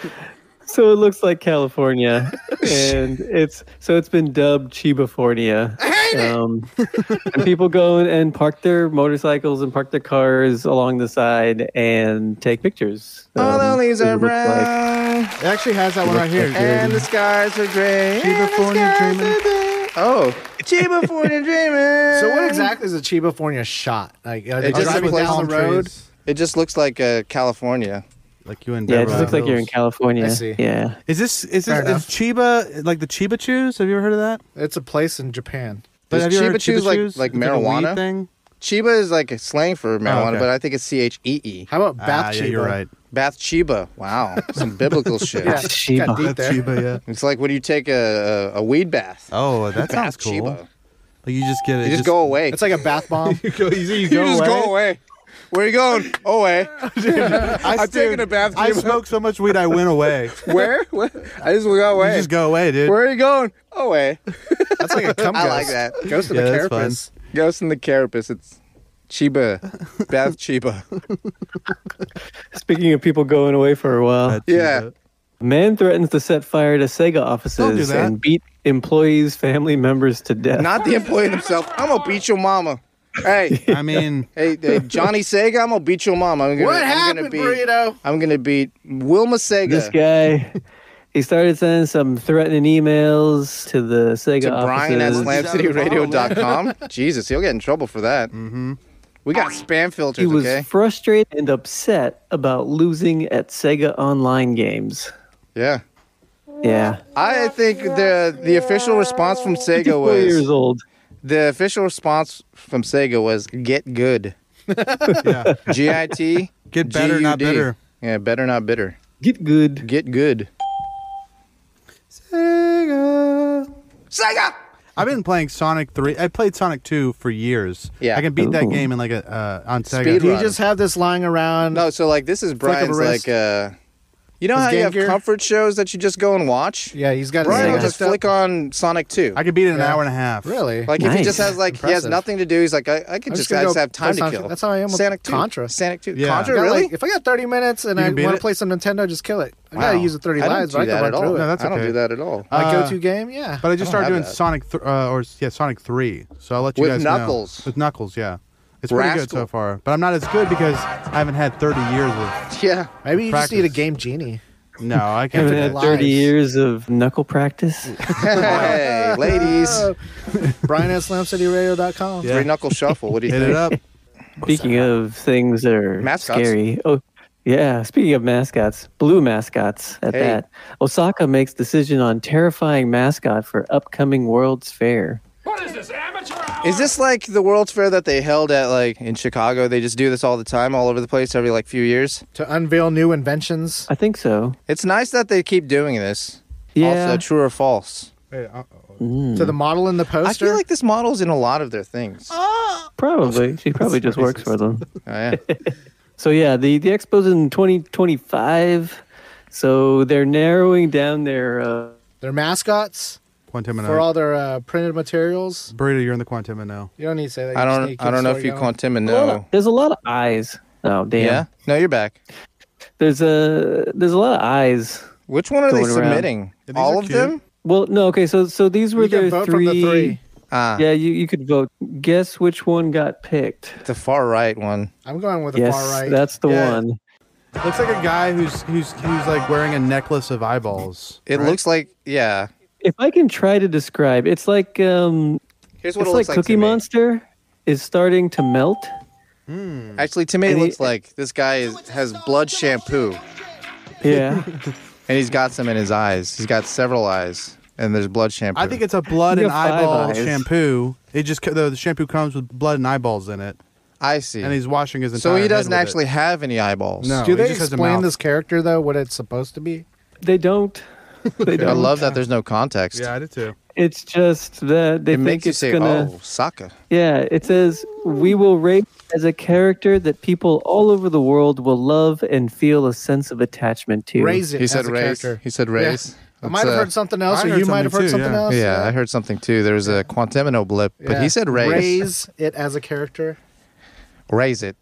Speaker 6: So it looks like California, and it's been dubbed Chiba-fornia.
Speaker 5: I hate it.
Speaker 6: And people go and park their motorcycles and park their cars along the side and take pictures.
Speaker 1: All the leaves
Speaker 6: it
Speaker 1: are
Speaker 6: looks like-
Speaker 1: brown.
Speaker 2: It actually has that one right here.
Speaker 1: And the skies are gray.
Speaker 2: Chiba-fornia dreaming.
Speaker 1: Oh, Chiba-fornia dreaming.
Speaker 5: So what exactly is a Chiba-fornia shot? Like, are they
Speaker 1: It just
Speaker 5: driving
Speaker 1: looks
Speaker 5: down the road?
Speaker 1: It just looks like California.
Speaker 2: Like you in
Speaker 6: Yeah, it
Speaker 2: Beverly
Speaker 6: just looks like you're in
Speaker 2: Hills.
Speaker 6: California.
Speaker 5: I see.
Speaker 6: Yeah.
Speaker 2: Is
Speaker 5: Fair enough.
Speaker 2: Chiba like the Chiba Chews? Have you ever heard of that?
Speaker 5: It's a place in Japan.
Speaker 1: Is
Speaker 2: have you heard of
Speaker 1: Chiba Chews like
Speaker 2: Chews?
Speaker 1: like
Speaker 2: It's a weed
Speaker 1: marijuana?
Speaker 2: thing?
Speaker 1: Chiba is like a slang for marijuana,
Speaker 2: okay.
Speaker 1: but I think it's CHEE.
Speaker 5: How about Bath
Speaker 2: Yeah,
Speaker 5: Chiba?
Speaker 2: you're right.
Speaker 1: Bath Chiba. Wow, some biblical shit.
Speaker 5: Yeah,
Speaker 6: Chiba.
Speaker 5: got deep
Speaker 2: That's
Speaker 5: there.
Speaker 2: Chiba, yeah.
Speaker 1: It's like when you take a weed bath.
Speaker 2: Oh, that sounds
Speaker 1: Bath
Speaker 2: cool.
Speaker 1: Chiba.
Speaker 2: Like you just get it.
Speaker 1: You just go away.
Speaker 5: It's like a bath bomb.
Speaker 2: You go
Speaker 1: You just go away. Where you going? Away. I'm taking a bath.
Speaker 2: I
Speaker 1: Chiba.
Speaker 2: smoked so much weed I went away.
Speaker 1: Where? What? I just go away.
Speaker 2: You just go away, dude.
Speaker 1: Where are you going? Away.
Speaker 5: That's like a cum ghost.
Speaker 1: I like that.
Speaker 5: Ghost in
Speaker 2: Yeah,
Speaker 5: the
Speaker 2: that's
Speaker 5: carapace.
Speaker 1: Ghost in the Carapace. It's Chiba. Bath Chiba.
Speaker 6: Speaking of people going away for a while,
Speaker 2: That
Speaker 1: Yeah.
Speaker 2: Chiba.
Speaker 6: a man threatens to set fire to Sega
Speaker 2: Don't do
Speaker 6: offices
Speaker 2: that.
Speaker 6: and beat employees' family members to death.
Speaker 1: Not the employee himself. I'm gonna beat your mama. Hey,
Speaker 2: I mean,
Speaker 1: hey, Johnny Sega. I'm gonna beat your mama.
Speaker 5: What happened, Burrito?
Speaker 1: I'm gonna beat Wilma Sega.
Speaker 6: This guy, he started sending some threatening emails to the Sega
Speaker 1: to Brian at
Speaker 6: offices.
Speaker 1: slamcityradio.com. Jesus, he'll get in trouble for that. Mm-hmm. We got spam filters,
Speaker 6: He was
Speaker 1: okay?
Speaker 6: frustrated and upset about losing at Sega Online games.
Speaker 1: Yeah.
Speaker 6: Yeah.
Speaker 1: I think the official response from Sega
Speaker 6: 54 years
Speaker 1: was
Speaker 6: old.
Speaker 1: the official response from Sega was get good.
Speaker 2: yeah.
Speaker 1: GIT.
Speaker 2: Get better, not
Speaker 1: GUD.
Speaker 2: bitter.
Speaker 1: Yeah, better not bitter.
Speaker 6: Get good.
Speaker 1: Get good.
Speaker 2: Sega.
Speaker 1: Sega.
Speaker 2: I've been playing Sonic 3. I played Sonic 2 for years.
Speaker 1: Yeah.
Speaker 2: I can beat that game in like on Sega.
Speaker 1: Speed
Speaker 5: Do you
Speaker 1: run.
Speaker 5: just have this lying around?
Speaker 1: No, so like this is Brian's
Speaker 5: wrist.
Speaker 1: you know
Speaker 5: His
Speaker 1: how you
Speaker 5: Game
Speaker 1: have
Speaker 5: Gear?
Speaker 1: comfort shows that you just go and watch?
Speaker 5: Yeah, he's got.
Speaker 1: Brian
Speaker 5: his
Speaker 1: will just flick on Sonic 2.
Speaker 2: I can beat it in an
Speaker 5: Yeah.
Speaker 2: hour and a half.
Speaker 5: Really?
Speaker 1: Like if he just has like he has
Speaker 5: Impressive.
Speaker 1: nothing to do, he's like I could just,
Speaker 5: gonna
Speaker 1: I just
Speaker 5: go
Speaker 1: have time
Speaker 5: play
Speaker 1: to
Speaker 5: Sonic.
Speaker 1: kill.
Speaker 5: That's how I am with
Speaker 1: Sonic 2.
Speaker 5: Contra.
Speaker 1: Sonic 2.
Speaker 2: Yeah.
Speaker 1: Contra,
Speaker 5: I got,
Speaker 1: really?
Speaker 5: like, if I got 30 minutes and I
Speaker 2: can beat
Speaker 5: want
Speaker 2: it?
Speaker 5: to play some Nintendo, just kill it. I
Speaker 2: Wow.
Speaker 5: gotta use the 30
Speaker 1: I don't
Speaker 5: lives,
Speaker 1: do
Speaker 5: but I
Speaker 1: that
Speaker 5: can
Speaker 1: at
Speaker 5: run
Speaker 1: all.
Speaker 5: through it.
Speaker 2: No, that's
Speaker 1: I don't
Speaker 2: okay.
Speaker 1: do that at all.
Speaker 5: My go-to game, yeah.
Speaker 2: But I just
Speaker 1: I don't
Speaker 2: started doing
Speaker 1: have that.
Speaker 2: Sonic 3. So I'll let you
Speaker 1: With
Speaker 2: guys
Speaker 1: Knuckles.
Speaker 2: know. With Knuckles, yeah. It's pretty good
Speaker 1: Rascal.
Speaker 2: so far. But I'm not as good because I haven't had 30 years of...
Speaker 1: Yeah.
Speaker 5: Maybe you just need a
Speaker 2: Practice.
Speaker 5: game genie.
Speaker 2: No, I can't
Speaker 6: Haven't
Speaker 2: do
Speaker 6: had
Speaker 2: that.
Speaker 6: 30
Speaker 5: lives.
Speaker 6: years of knuckle practice.
Speaker 1: Hey, ladies.
Speaker 5: Brian at SlamCityRadio.com.
Speaker 2: Yeah.
Speaker 1: Three knuckle shuffle. What do you
Speaker 2: Hit
Speaker 1: think?
Speaker 2: it up.
Speaker 6: Speaking of things that are
Speaker 1: Mascots.
Speaker 6: scary. Oh, yeah. Speaking of mascots, blue mascots at
Speaker 1: Hey.
Speaker 6: that. Osaka makes decision on terrifying mascot for upcoming World's Fair.
Speaker 8: What is this, amateur hour?
Speaker 1: Is this like the World's Fair that they held at like in Chicago? They just do this all the time, all over the place, every like few years.
Speaker 5: To unveil new inventions.
Speaker 6: I think so.
Speaker 1: It's nice that they keep doing this.
Speaker 6: Yeah.
Speaker 1: Also, true or false?
Speaker 5: To the model in the
Speaker 1: I
Speaker 5: poster.
Speaker 1: feel like this model's in a lot of their things.
Speaker 6: Probably. She probably just works for them.
Speaker 1: Oh, yeah.
Speaker 6: So yeah, the expo's in 2025. So they're narrowing down their
Speaker 5: Their mascots
Speaker 2: Quantimino.
Speaker 5: for all their printed materials.
Speaker 2: Burrito, you're in the Quantimino now.
Speaker 5: You don't need to say that.
Speaker 1: I
Speaker 5: You just
Speaker 1: don't.
Speaker 5: need to keep
Speaker 1: I don't
Speaker 5: the
Speaker 1: know if
Speaker 5: story
Speaker 1: you
Speaker 5: going.
Speaker 1: Quantimino.
Speaker 6: there's a lot of eyes. Oh damn.
Speaker 1: Yeah. No, you're back.
Speaker 6: There's a lot of eyes.
Speaker 1: Which one are they
Speaker 6: Going around.
Speaker 1: submitting?
Speaker 2: Yeah, these
Speaker 1: All
Speaker 2: are
Speaker 1: of
Speaker 2: cute.
Speaker 1: them?
Speaker 6: Well, no, okay, so these were
Speaker 5: You can
Speaker 6: their
Speaker 5: vote
Speaker 6: three.
Speaker 5: from the three.
Speaker 1: Ah,
Speaker 6: Yeah, you could vote. Guess which one got picked.
Speaker 1: the far right one.
Speaker 5: I'm going with the
Speaker 6: Yes,
Speaker 5: far right.
Speaker 6: that's the
Speaker 2: Yeah.
Speaker 6: one.
Speaker 2: Looks like a guy who's like wearing a necklace of eyeballs.
Speaker 1: It
Speaker 2: right?
Speaker 1: looks like
Speaker 6: If I can try to describe, it's like
Speaker 1: Here's what
Speaker 6: it's
Speaker 1: it
Speaker 6: like
Speaker 1: looks like
Speaker 6: Cookie
Speaker 1: to me.
Speaker 6: Monster is starting to melt.
Speaker 1: Actually, to me, it
Speaker 6: And
Speaker 1: looks like this guy has blood shampoo,
Speaker 6: Yeah.
Speaker 1: and he's got some in his eyes. He's got several eyes, and there's blood shampoo.
Speaker 2: I think it's a blood
Speaker 6: You
Speaker 2: and
Speaker 6: have 5
Speaker 2: eyeball
Speaker 6: eyes.
Speaker 2: shampoo. It just the shampoo comes with blood and eyeballs in it,
Speaker 1: I see.
Speaker 2: and he's washing his entire
Speaker 1: So he
Speaker 2: head
Speaker 1: doesn't
Speaker 2: with it.
Speaker 1: actually have any eyeballs.
Speaker 2: No.
Speaker 5: Do
Speaker 2: he
Speaker 5: they
Speaker 2: just has a
Speaker 5: explain
Speaker 2: mouth.
Speaker 5: this character though? What it's supposed to be?
Speaker 6: They don't. They
Speaker 1: I
Speaker 6: don't.
Speaker 1: love that there's no context.
Speaker 2: Yeah, I did too.
Speaker 6: It's just that they
Speaker 1: It
Speaker 6: think
Speaker 1: makes you
Speaker 6: it's
Speaker 1: say,
Speaker 6: gonna.
Speaker 1: "Oh, Sokka."
Speaker 6: Yeah, it says we will rate as a character that people all over the world will love and feel a sense of attachment to.
Speaker 5: Raise it
Speaker 1: He said
Speaker 5: as a
Speaker 1: raise.
Speaker 5: character.
Speaker 1: He said raise.
Speaker 5: I might have heard something else,
Speaker 2: I
Speaker 5: or
Speaker 2: heard
Speaker 5: you might have heard
Speaker 2: something too,
Speaker 5: something
Speaker 2: yeah.
Speaker 5: else.
Speaker 1: Yeah, I heard something too. There was a Quantimino blip, but
Speaker 5: Yeah.
Speaker 1: he said raise.
Speaker 5: Raise it as a character.
Speaker 1: Raise it.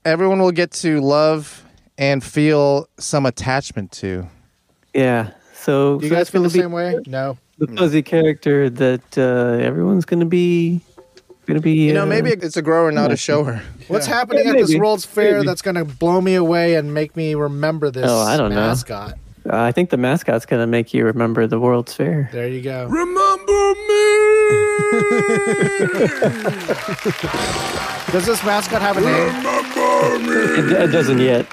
Speaker 1: Everyone will get to love and feel some attachment to.
Speaker 6: Yeah. So
Speaker 5: Do you
Speaker 6: so
Speaker 5: guys
Speaker 6: that's
Speaker 5: feel
Speaker 6: gonna
Speaker 5: the
Speaker 6: be
Speaker 5: same way? No.
Speaker 6: the fuzzy character that everyone's gonna be.
Speaker 1: You know, maybe it's a grower, not a shower.
Speaker 5: What's happening
Speaker 6: Yeah,
Speaker 5: at this
Speaker 6: maybe.
Speaker 5: World's Fair
Speaker 6: Maybe.
Speaker 5: that's going to blow me away and make me remember this
Speaker 6: Oh, I don't know.
Speaker 5: mascot?
Speaker 6: I think the mascot's gonna make you remember the World's Fair.
Speaker 5: There you go.
Speaker 7: Remember
Speaker 5: Does this mascot have a name?
Speaker 6: It doesn't yet.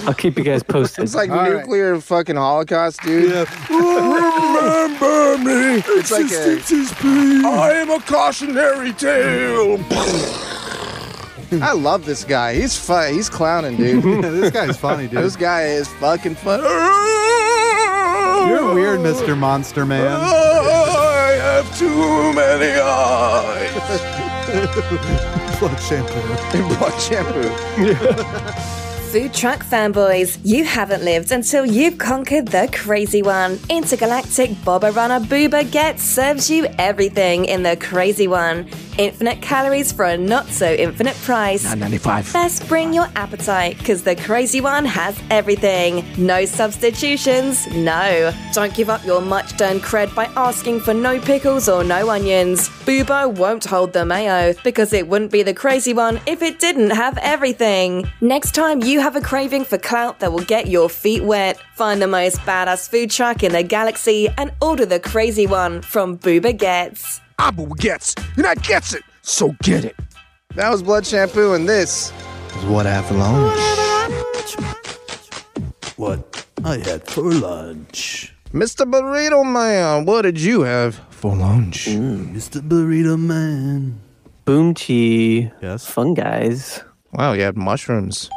Speaker 6: I'll keep you guys posted.
Speaker 1: It's like
Speaker 5: All right.
Speaker 1: nuclear fucking Holocaust, dude.
Speaker 7: Remember me.
Speaker 1: It's like a-
Speaker 7: I am a cautionary tale.
Speaker 1: I love this guy. He's fun. He's clowning, dude.
Speaker 2: This guy's funny, dude.
Speaker 1: This guy is fucking fun.
Speaker 2: You're weird, Mr. Monster Man.
Speaker 7: I have too many eyes.
Speaker 2: Blood shampoo.
Speaker 1: Blood shampoo.
Speaker 4: Food truck fanboys, you haven't lived until you've conquered the crazy one. Intergalactic Boba Runner Booba Get serves you everything in the crazy one. Infinite calories for a not so infinite price.
Speaker 7: $9.95.
Speaker 4: Best bring your appetite, because the crazy one has everything. No substitutions, no. Don't give up your much-done cred by asking for no pickles or no onions. Boobo won't hold the mayo, because it wouldn't be the crazy one if it didn't have everything. Next time you have a craving for clout that will get your feet wet, find the most badass food truck in the galaxy and order the crazy one from Booba Gets.
Speaker 7: Abu gets, and I gets it, so get it.
Speaker 1: That was blood shampoo, and this is what I have for lunch.
Speaker 7: What I had for lunch.
Speaker 1: Mr. Burrito Man, what did you have for lunch?
Speaker 7: Mr. Burrito Man.
Speaker 6: Boomchi.
Speaker 2: Yes.
Speaker 6: Fun guys.
Speaker 1: Wow, you had mushrooms.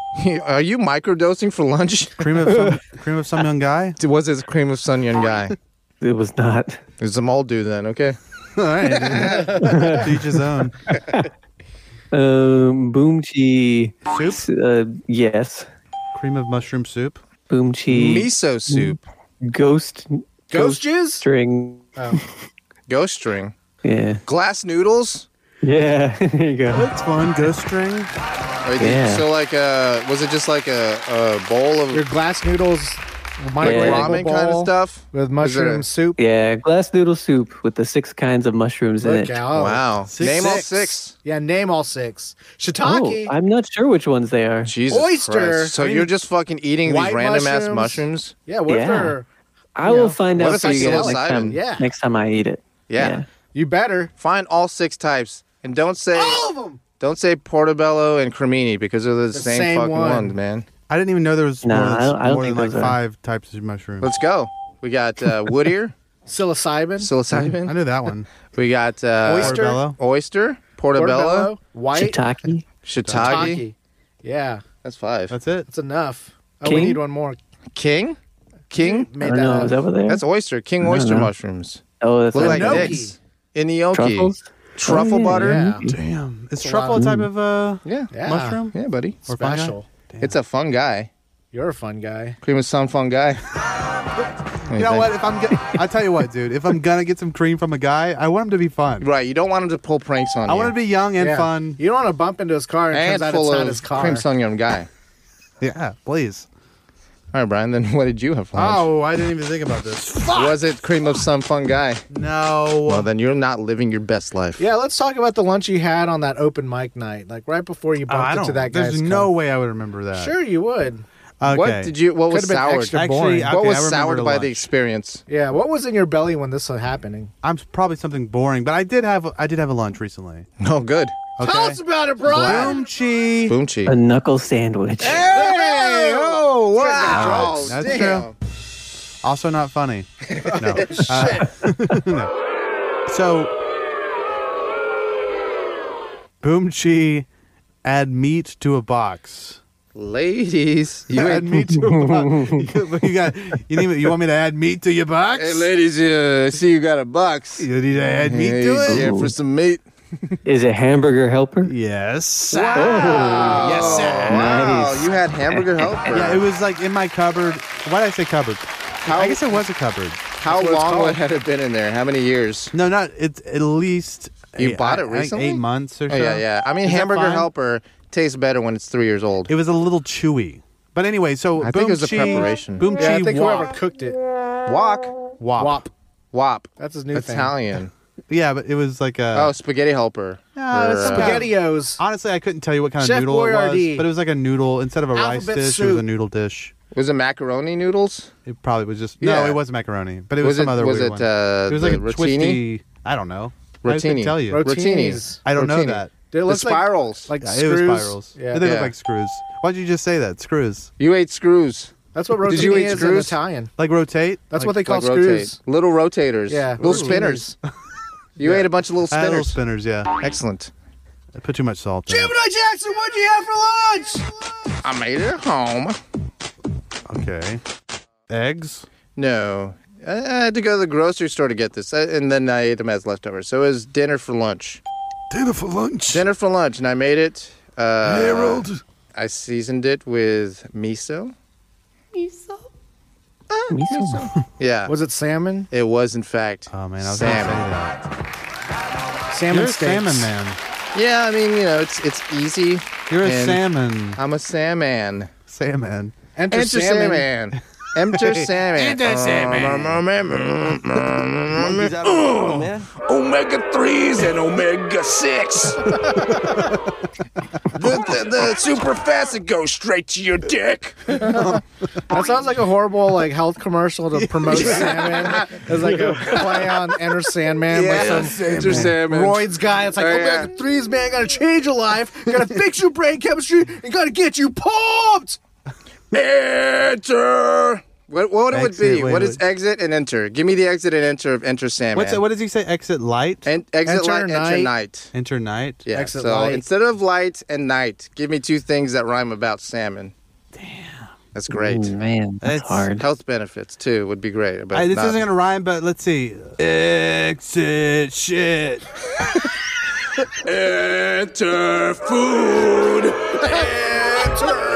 Speaker 1: Are you microdosing for lunch?
Speaker 2: Cream of some young guy.
Speaker 1: Was it cream of sun young guy?
Speaker 6: It was not.
Speaker 1: It's some old dude then, okay?
Speaker 2: All right. To each his own.
Speaker 6: Boomchi
Speaker 2: Soup?
Speaker 6: Yes.
Speaker 2: Cream of mushroom soup.
Speaker 6: Boomchi
Speaker 1: Miso soup.
Speaker 6: ghost
Speaker 5: Ghost
Speaker 6: string.
Speaker 1: Ghost string.
Speaker 6: Yeah.
Speaker 1: Glass noodles.
Speaker 6: Yeah. There you go.
Speaker 2: That's fun. Ghost string.
Speaker 6: Yeah.
Speaker 1: So like was it just like a bowl of
Speaker 5: your glass noodles,
Speaker 1: like
Speaker 6: Yeah.
Speaker 1: ramen kind of stuff?
Speaker 5: with mushroom soup.
Speaker 6: Yeah, glass noodle soup with the 6 kinds of mushrooms in
Speaker 5: Look
Speaker 6: it.
Speaker 5: out.
Speaker 1: Wow. Name all
Speaker 5: 6.
Speaker 1: 6.
Speaker 5: Yeah, name all 6.
Speaker 6: Oh,
Speaker 5: Shiitake.
Speaker 6: I'm not sure which ones they are.
Speaker 1: Jesus
Speaker 5: Oyster.
Speaker 1: Christ. So
Speaker 5: I mean,
Speaker 1: you're just fucking eating these
Speaker 5: white
Speaker 1: random ass
Speaker 5: mushrooms.
Speaker 1: mushrooms?
Speaker 5: Yeah, what if
Speaker 6: Yeah.
Speaker 5: they're...
Speaker 6: I will find
Speaker 1: What
Speaker 6: out
Speaker 1: if
Speaker 6: for
Speaker 1: I
Speaker 6: you guys
Speaker 1: psilocybin?
Speaker 6: next time.
Speaker 5: Yeah.
Speaker 6: Next time I eat it.
Speaker 1: Yeah.
Speaker 5: You better.
Speaker 1: Find all 6 types and don't say
Speaker 5: All of them.
Speaker 1: don't say portobello and cremini because they're the same fucking
Speaker 5: one.
Speaker 1: ones, man.
Speaker 2: I didn't even know there was
Speaker 6: Nah,
Speaker 2: more,
Speaker 6: I don't
Speaker 2: more
Speaker 6: think
Speaker 2: than like
Speaker 6: those are.
Speaker 2: 5 types of mushrooms.
Speaker 1: Let's go. We got wood ear,
Speaker 5: Psilocybin.
Speaker 2: I
Speaker 1: psilocybin.
Speaker 2: knew that one.
Speaker 1: We got
Speaker 5: Oyster.
Speaker 2: Portobello.
Speaker 1: portobello,
Speaker 5: White.
Speaker 6: Shiitake.
Speaker 1: shiitake.
Speaker 5: Yeah,
Speaker 1: That's 5.
Speaker 2: That's it.
Speaker 5: that's enough. Oh, we
Speaker 6: King?
Speaker 5: need one more.
Speaker 1: King?
Speaker 6: I don't know. Is that what they are?
Speaker 1: That's oyster. King
Speaker 6: don't
Speaker 1: oyster
Speaker 6: know.
Speaker 1: mushrooms.
Speaker 6: Oh, that's
Speaker 1: Look like
Speaker 5: Gnocchi.
Speaker 1: dicks. Gnocchi.
Speaker 6: truffles.
Speaker 1: Truffle
Speaker 6: Oh, yeah,
Speaker 1: butter.
Speaker 5: Yeah.
Speaker 2: Damn. Is
Speaker 5: a
Speaker 2: truffle a
Speaker 5: lot.
Speaker 2: type of
Speaker 1: Yeah.
Speaker 5: Yeah.
Speaker 2: mushroom?
Speaker 1: Yeah, buddy.
Speaker 2: Or fungi?
Speaker 5: Special.
Speaker 1: It's a fun guy.
Speaker 5: You're a fun guy.
Speaker 1: Cream of some fun guy.
Speaker 2: You know what? If I tell you what, dude. If I'm gonna get some cream from a guy, I want him to be fun.
Speaker 1: Right. You don't want him to pull pranks on
Speaker 2: I
Speaker 1: you.
Speaker 2: want him to be young and
Speaker 5: Yeah.
Speaker 2: fun.
Speaker 5: You don't want to bump into his car and it
Speaker 1: and
Speaker 5: turns out
Speaker 1: full
Speaker 5: it's not
Speaker 1: of
Speaker 5: his car.
Speaker 1: cream on young guy.
Speaker 2: Yeah, please.
Speaker 1: All right, Brian. Then what did you have for lunch?
Speaker 2: Oh, I didn't even think about this.
Speaker 1: Was it cream of some fun guy?
Speaker 2: No.
Speaker 1: Well, then you're not living your best life.
Speaker 5: Yeah, let's talk about the lunch you had on that open mic night, like right before you
Speaker 2: I
Speaker 5: bumped
Speaker 2: don't.
Speaker 5: into that guy's
Speaker 2: There's no way I would remember that.
Speaker 5: Sure, you would.
Speaker 2: Okay.
Speaker 1: What was
Speaker 5: Could've been
Speaker 1: soured?
Speaker 5: extra
Speaker 2: Actually,
Speaker 5: boring.
Speaker 2: okay,
Speaker 1: What was
Speaker 2: I remember
Speaker 1: soured
Speaker 2: the
Speaker 1: by the
Speaker 2: lunch.
Speaker 1: experience?
Speaker 5: Yeah, what was in your belly when this was happening?
Speaker 2: I'm probably something boring, but I did have a lunch recently.
Speaker 1: Oh, good.
Speaker 2: Okay.
Speaker 5: Tell us about it, Brian.
Speaker 2: Boomchi.
Speaker 1: Boomchi.
Speaker 6: A knuckle sandwich.
Speaker 1: Hey! Oh, wow.
Speaker 2: That's
Speaker 1: Damn.
Speaker 2: true. Also not funny. No. No. So, Boomchi, add meat to a box.
Speaker 1: Ladies.
Speaker 2: Add meat to a box. You want me to add meat to your box?
Speaker 1: Hey, ladies, I see you got a box.
Speaker 2: You need to add meat to it?
Speaker 1: Yeah, for some meat.
Speaker 6: Is it hamburger helper?
Speaker 2: Yes.
Speaker 1: Wow.
Speaker 2: Yes, sir.
Speaker 1: Wow.
Speaker 6: Nice.
Speaker 1: You had hamburger helper.
Speaker 2: Yeah, it was like in my cupboard. Why did I say cupboard? I guess it was a cupboard.
Speaker 1: How long had it been in there? How many years?
Speaker 2: No, not. It's at least.
Speaker 1: You bought it
Speaker 2: I think
Speaker 1: recently?
Speaker 2: 8 months or so.
Speaker 1: Oh, yeah. I mean,
Speaker 2: Is that
Speaker 1: hamburger
Speaker 2: fine?
Speaker 1: helper tastes better when it's 3 years old.
Speaker 2: It was a little chewy. But anyway, so
Speaker 1: I think it was the
Speaker 2: Boomchi-
Speaker 1: preparation.
Speaker 2: Boomchi
Speaker 5: Yeah, I think
Speaker 2: wop.
Speaker 5: whoever cooked it.
Speaker 1: Wok.
Speaker 2: Wop.
Speaker 1: Wop.
Speaker 5: That's his new thing.
Speaker 1: Italian.
Speaker 2: Yeah, but it was like a.
Speaker 1: Oh, spaghetti helper.
Speaker 2: Yeah, it's
Speaker 1: Or,
Speaker 5: SpaghettiOs.
Speaker 2: Honestly, I couldn't tell you what kind of
Speaker 5: Chef
Speaker 2: noodle it was,
Speaker 5: Boyardee.
Speaker 2: but it was like a noodle instead of a rice
Speaker 5: Alphabet
Speaker 2: dish. It was a
Speaker 5: soup.
Speaker 2: noodle dish.
Speaker 1: Was it macaroni noodles?
Speaker 2: It probably was just
Speaker 1: Yeah.
Speaker 2: no. It wasn't macaroni, but it was some other
Speaker 1: was
Speaker 2: weird
Speaker 1: it,
Speaker 2: one.
Speaker 1: it
Speaker 2: was like a
Speaker 1: rotini?
Speaker 2: twisty. I don't know. I couldn't
Speaker 1: Rotini.
Speaker 2: tell you.
Speaker 1: Rotinis.
Speaker 2: I don't know
Speaker 1: Rotini.
Speaker 2: that.
Speaker 5: Dude, it
Speaker 1: The
Speaker 5: looks
Speaker 1: spirals.
Speaker 5: like
Speaker 2: Yeah,
Speaker 5: screws.
Speaker 2: it was spirals.
Speaker 5: Yeah,
Speaker 2: They
Speaker 1: Yeah.
Speaker 2: look like screws. Why'd you just say that? Screws.
Speaker 1: You ate screws.
Speaker 5: that's what rotini
Speaker 1: Did you eat
Speaker 5: is in
Speaker 1: screws?
Speaker 5: Italian.
Speaker 2: Like rotate.
Speaker 5: That's
Speaker 2: like,
Speaker 5: what they call
Speaker 1: Like
Speaker 5: screws.
Speaker 1: rotate. Little rotators.
Speaker 5: Yeah,
Speaker 1: Little
Speaker 5: rotinis.
Speaker 1: spinners. You ate a bunch of little
Speaker 2: little
Speaker 1: spinners.
Speaker 2: spinners. Yeah.
Speaker 1: Excellent.
Speaker 2: I put too much salt in it.
Speaker 5: Gemini Jackson, what'd you have for lunch?
Speaker 1: I made it at home.
Speaker 2: Okay. Eggs.
Speaker 1: No. I had to go to the grocery store to get this, and then I ate them as leftovers. So it was dinner for lunch.
Speaker 7: Dinner for lunch.
Speaker 1: Dinner for lunch, and I made it.
Speaker 7: Harold.
Speaker 1: I seasoned it with miso.
Speaker 6: Miso.
Speaker 1: Yeah.
Speaker 5: Was it salmon?
Speaker 1: It was, in fact,
Speaker 2: Oh man, I was
Speaker 1: salmon.
Speaker 2: gonna say that.
Speaker 5: Salmon
Speaker 2: You're a
Speaker 5: steaks.
Speaker 2: salmon man.
Speaker 1: Yeah, I mean, it's easy.
Speaker 2: You're a
Speaker 1: And
Speaker 2: salmon.
Speaker 1: I'm a salmon.
Speaker 2: Salmon.
Speaker 5: Enter salmon.
Speaker 1: Enter salmon.
Speaker 5: Enter
Speaker 8: Omega 3s and omega 6. the super fast that goes straight to your dick.
Speaker 5: That sounds like a horrible health commercial to promote salmon. It's like a play on Enter Sandman with some
Speaker 1: Enter salmon.
Speaker 5: roids guy. It's like,
Speaker 1: Oh,
Speaker 5: Omega 3s, man, gotta change your life, gotta fix your brain chemistry, and gotta get you pumped.
Speaker 1: Enter. What it would
Speaker 2: Exit,
Speaker 1: be?
Speaker 2: wait,
Speaker 1: What is
Speaker 2: wait.
Speaker 1: exit and enter? Give me the exit and enter of enter salmon.
Speaker 2: What does he say? Exit light.
Speaker 1: And exit
Speaker 5: Enter
Speaker 1: light, enter
Speaker 5: night.
Speaker 1: night.
Speaker 2: Enter night.
Speaker 1: Yeah.
Speaker 5: Exit
Speaker 1: so
Speaker 5: light.
Speaker 1: instead of light and night, give me two things that rhyme about salmon. That's great.
Speaker 6: Ooh, man, that's hard.
Speaker 1: Health benefits, too, would be great. But
Speaker 2: this isn't going to rhyme, but let's see. Exit shit.
Speaker 8: Enter food.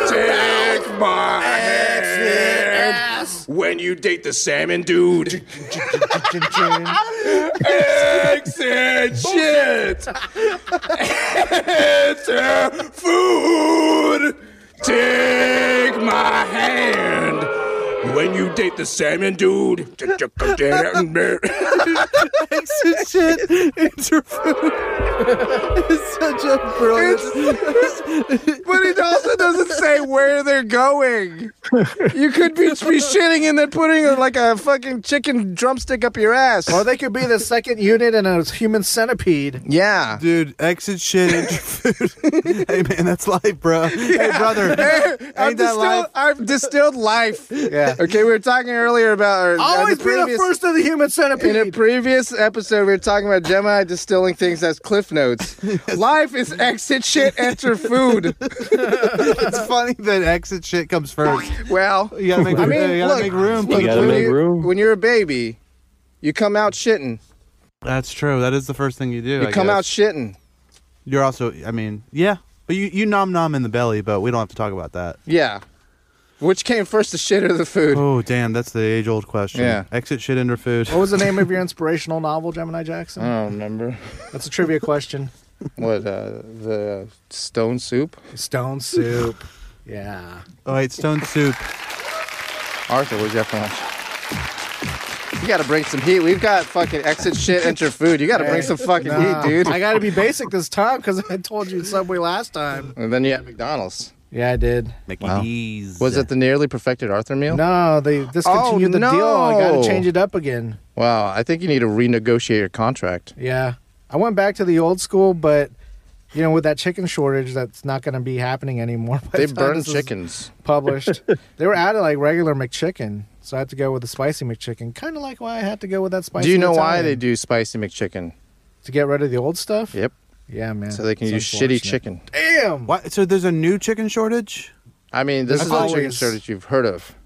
Speaker 8: Take my hand. When you date the salmon dude. Exit shit. Enter food. Take my hand. When you date the salmon dude.
Speaker 2: Exit shit. Enter food. It's such a brilliant.
Speaker 1: But it also doesn't say where they're going. You could be shitting and then putting like a fucking chicken drumstick up your ass.
Speaker 5: Or they could be the second unit in a human centipede.
Speaker 1: Yeah.
Speaker 2: Dude, exit shit, enter food. Hey, man, that's life, bro. Hey, brother. Ain't that life?
Speaker 1: I've distilled life.
Speaker 5: Yeah.
Speaker 1: Okay, we were talking earlier about...
Speaker 5: Always be the first of the human centipede.
Speaker 1: In a previous episode, we were talking about Gemini distilling things as cliff notes. Life is exit shit, enter food.
Speaker 2: It's funny that exit shit comes first.
Speaker 1: Well,
Speaker 2: you gotta make, make room.
Speaker 6: You gotta make room.
Speaker 1: When you're a baby, you come out shitting.
Speaker 2: That's true. That is the first thing you do.
Speaker 1: You come out shitting.
Speaker 2: You're also, I mean, yeah. But you nom in the belly, but we don't have to talk about that.
Speaker 1: Yeah. Which came first, the shit or the food?
Speaker 2: Oh, damn. That's the age-old question.
Speaker 1: Yeah.
Speaker 2: Exit shit, enter food.
Speaker 5: What was the name of your inspirational novel, Gemini Jackson?
Speaker 1: I don't remember.
Speaker 5: That's a trivia question.
Speaker 1: What, the Stone Soup?
Speaker 5: Stone Soup. Yeah.
Speaker 2: Oh, wait, Stone Soup.
Speaker 1: Arthur, what'd you have for lunch? You gotta bring some heat. We've got fucking exit shit, enter food. You gotta bring some fucking heat, dude.
Speaker 5: I gotta be basic this time because I told you Subway last time.
Speaker 1: And then you had McDonald's.
Speaker 5: Yeah, I did.
Speaker 2: Mickey's.
Speaker 1: Was it the nearly perfected Arthur meal?
Speaker 5: No, they discontinued the deal. I gotta change it up again.
Speaker 1: Wow, I think you need to renegotiate your contract.
Speaker 5: Yeah. I went back to the old school, but, you know, with that chicken shortage, that's not going to be happening anymore.
Speaker 1: They burned chickens.
Speaker 5: Published. They were out of, like, regular McChicken, so I had to go with the spicy McChicken. Kind of like why I had to go with that spicy
Speaker 1: Do you know
Speaker 5: Italian.
Speaker 1: why they do spicy McChicken?
Speaker 5: To get rid of the old stuff?
Speaker 1: Yep.
Speaker 5: Yeah, man.
Speaker 1: So they can
Speaker 5: It's
Speaker 1: use shitty chicken.
Speaker 5: Damn!
Speaker 2: What? So there's a new chicken shortage?
Speaker 1: I mean, this is the chicken shortage you've heard of.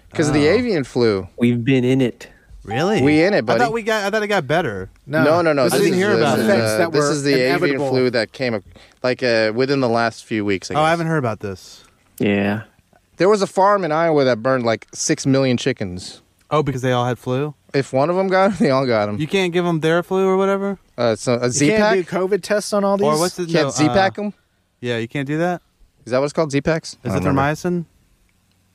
Speaker 1: Because of the avian flu.
Speaker 6: We've been in it.
Speaker 2: Really?
Speaker 1: We in it, buddy.
Speaker 2: I thought it got better.
Speaker 1: No.
Speaker 2: I didn't hear about it.
Speaker 1: This is the avian flu that came like within the last few weeks. I guess.
Speaker 2: I haven't heard about this.
Speaker 6: Yeah.
Speaker 1: There was a farm in Iowa that burned like 6 million chickens.
Speaker 2: Oh, because they all had flu?
Speaker 1: If one of them got them, they all got them.
Speaker 2: You can't give them their flu or whatever?
Speaker 1: So a Z-Pack?
Speaker 5: You can't do COVID tests on all these?
Speaker 2: Or what's the,
Speaker 1: You can't Z-Pack them?
Speaker 2: Yeah, you can't do that?
Speaker 1: Is that what it's called, Z-Packs?
Speaker 2: Is it thermomycin?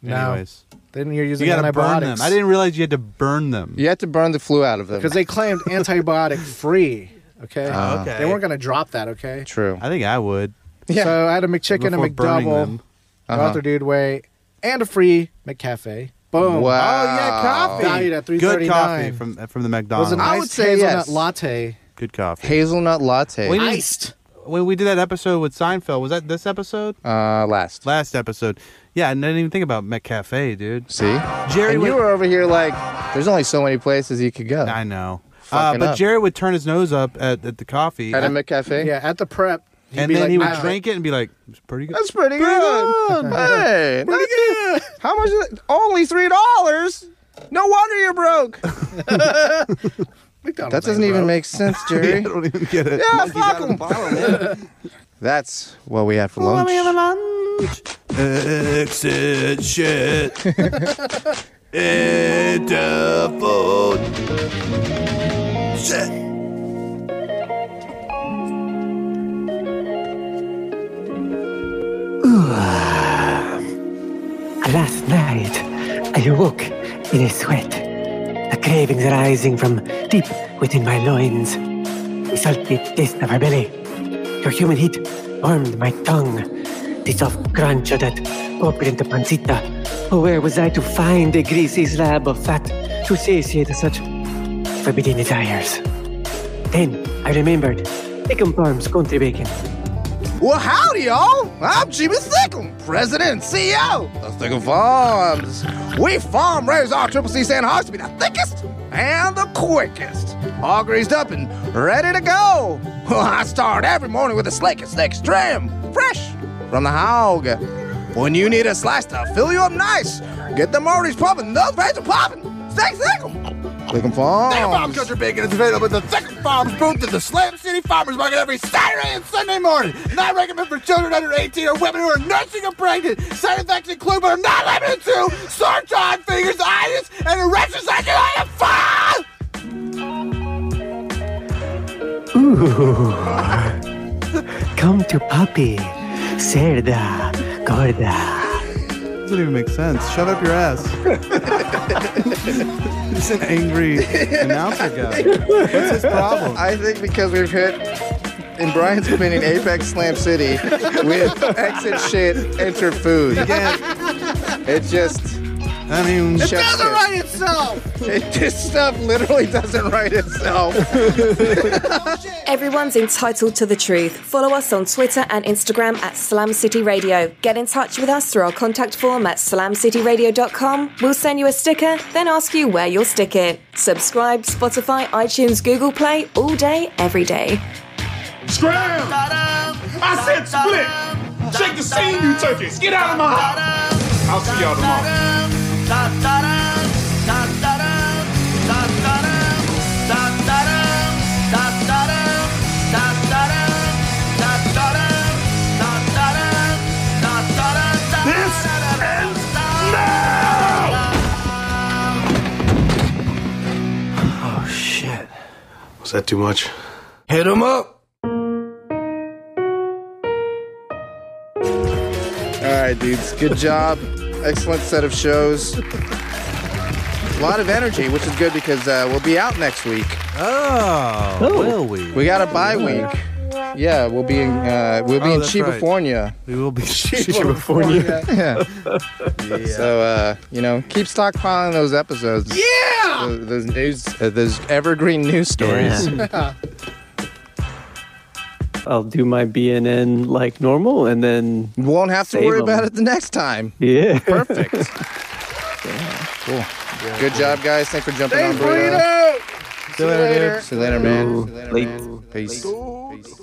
Speaker 5: No.
Speaker 2: Anyways.
Speaker 5: Then you're using
Speaker 2: You gotta
Speaker 5: antibiotics.
Speaker 2: burn them. I didn't realize you had to burn them.
Speaker 1: You had to burn the flu out of them.
Speaker 5: Because they claimed antibiotic free. Okay?
Speaker 2: Okay.
Speaker 5: They weren't going to drop that, okay?
Speaker 1: True.
Speaker 2: I think I would.
Speaker 1: Yeah.
Speaker 5: So I had a McChicken, a
Speaker 2: Before burning
Speaker 5: McDouble,
Speaker 2: them.
Speaker 5: Arthur Dude Way, and a free McCafe. Boom.
Speaker 1: Wow.
Speaker 2: Oh, yeah, coffee.
Speaker 5: Valued at $3.39.
Speaker 2: Good coffee from the McDonald's.
Speaker 5: Was a
Speaker 1: I
Speaker 5: nice
Speaker 1: would say
Speaker 5: hazelnut
Speaker 1: yes.
Speaker 5: latte.
Speaker 2: Good coffee.
Speaker 1: Hazelnut latte.
Speaker 2: Wait,
Speaker 5: Iced.
Speaker 2: When we did that episode with Seinfeld, was that this episode?
Speaker 1: Last.
Speaker 2: Last episode. Yeah, I didn't even think about McCafe, dude.
Speaker 1: See?
Speaker 2: Jerry
Speaker 1: and
Speaker 2: would,
Speaker 1: you were over here like, there's only so many places you could go.
Speaker 2: I know.
Speaker 1: Fucking
Speaker 2: But
Speaker 1: up.
Speaker 2: Jerry would turn his nose up at the coffee.
Speaker 1: At a McCafe?
Speaker 5: Yeah, at the prep.
Speaker 2: and then he would drink it and be like, it's pretty good.
Speaker 1: That's pretty good. Hey, pretty good. How much is it? Only $3. No wonder you're broke. That doesn't even make sense, Jerry.
Speaker 2: I don't even get it.
Speaker 1: Yeah, fuck 'em. That's what we had for lunch.
Speaker 7: Exit shit. Enter food. Shit.
Speaker 9: Last night, I awoke in a sweat. The cravings rising from deep within my loins. The salty taste of my belly. Your human heat warmed my tongue. The soft crunch of that opulent pancita. Oh, where was I to find a greasy slab of fat to satiate such forbidden desires? Then I remembered Bacon Farms country bacon.
Speaker 8: Well, howdy, y'all. I'm Chiba-fornia, President and CEO of Sega Farms. We farm raise our Triple C Sand hogs to be the thickest and the quickest. All greased up and ready to go. Well, I start every morning with the slickest extreme, fresh from the hog. When you need a slice to fill you up nice, get them already popping, those bags are popping. Stay Thickum. Thickum Farms.
Speaker 2: Thickum Farms Country Bacon is available at the Thickum Farms booth at the Slam City Farmers Market every Saturday and Sunday morning. Not recommended for children under 18 or women who are nursing or pregnant. Side effects include, but are not limited to, sore jaw, fingers, itis, and erections like an item fall!
Speaker 9: Ooh. Come to Papi. Cerda. Gorda.
Speaker 2: Doesn't even make sense. Shove up your ass. He's an angry announcer guy. What's his problem?
Speaker 1: I think because we've hit, in Brian's opinion, Apex Slam City with exit shit, enter food.
Speaker 2: Again,
Speaker 1: It just...
Speaker 2: I mean,
Speaker 5: It doesn't write itself.
Speaker 1: This stuff literally doesn't write itself.
Speaker 4: Everyone's entitled to the truth. Follow us on Twitter and Instagram at Slam City Radio. Get in touch with us through our contact form at slamcityradio.com. We'll send you a sticker, then ask you where you'll stick it. Subscribe, Spotify, iTunes, Google Play, all day, every day.
Speaker 3: Scram! I said split! Shake the scene, you turkeys! Get out of my house! I'll see y'all tomorrow.
Speaker 10: Oh, shit. Was that too much?
Speaker 8: Hit 'em up.
Speaker 1: All right, dudes. Good job. Excellent set of shows. A lot of energy, which is good because we'll be out next week.
Speaker 2: oh, will we?
Speaker 1: We got a bye week. Yeah, we'll be in
Speaker 2: that's
Speaker 1: Chiba-fornia.
Speaker 2: We will be
Speaker 1: Chiba-fornia. Yeah. So keep stockpiling those episodes.
Speaker 8: Yeah!
Speaker 1: Those news, those evergreen news stories.
Speaker 6: Yeah. I'll do my BNN like normal, and then
Speaker 1: Won't have to
Speaker 6: save
Speaker 1: worry
Speaker 6: 'em.
Speaker 1: about it the next time.
Speaker 6: Yeah.
Speaker 1: Perfect. Cool. Good job, guys. Thanks for jumping on, Burrito.
Speaker 2: See you later, dude.
Speaker 1: See you later, man.
Speaker 6: Ooh,
Speaker 1: See you later,
Speaker 6: late.
Speaker 1: man. Peace. Peace.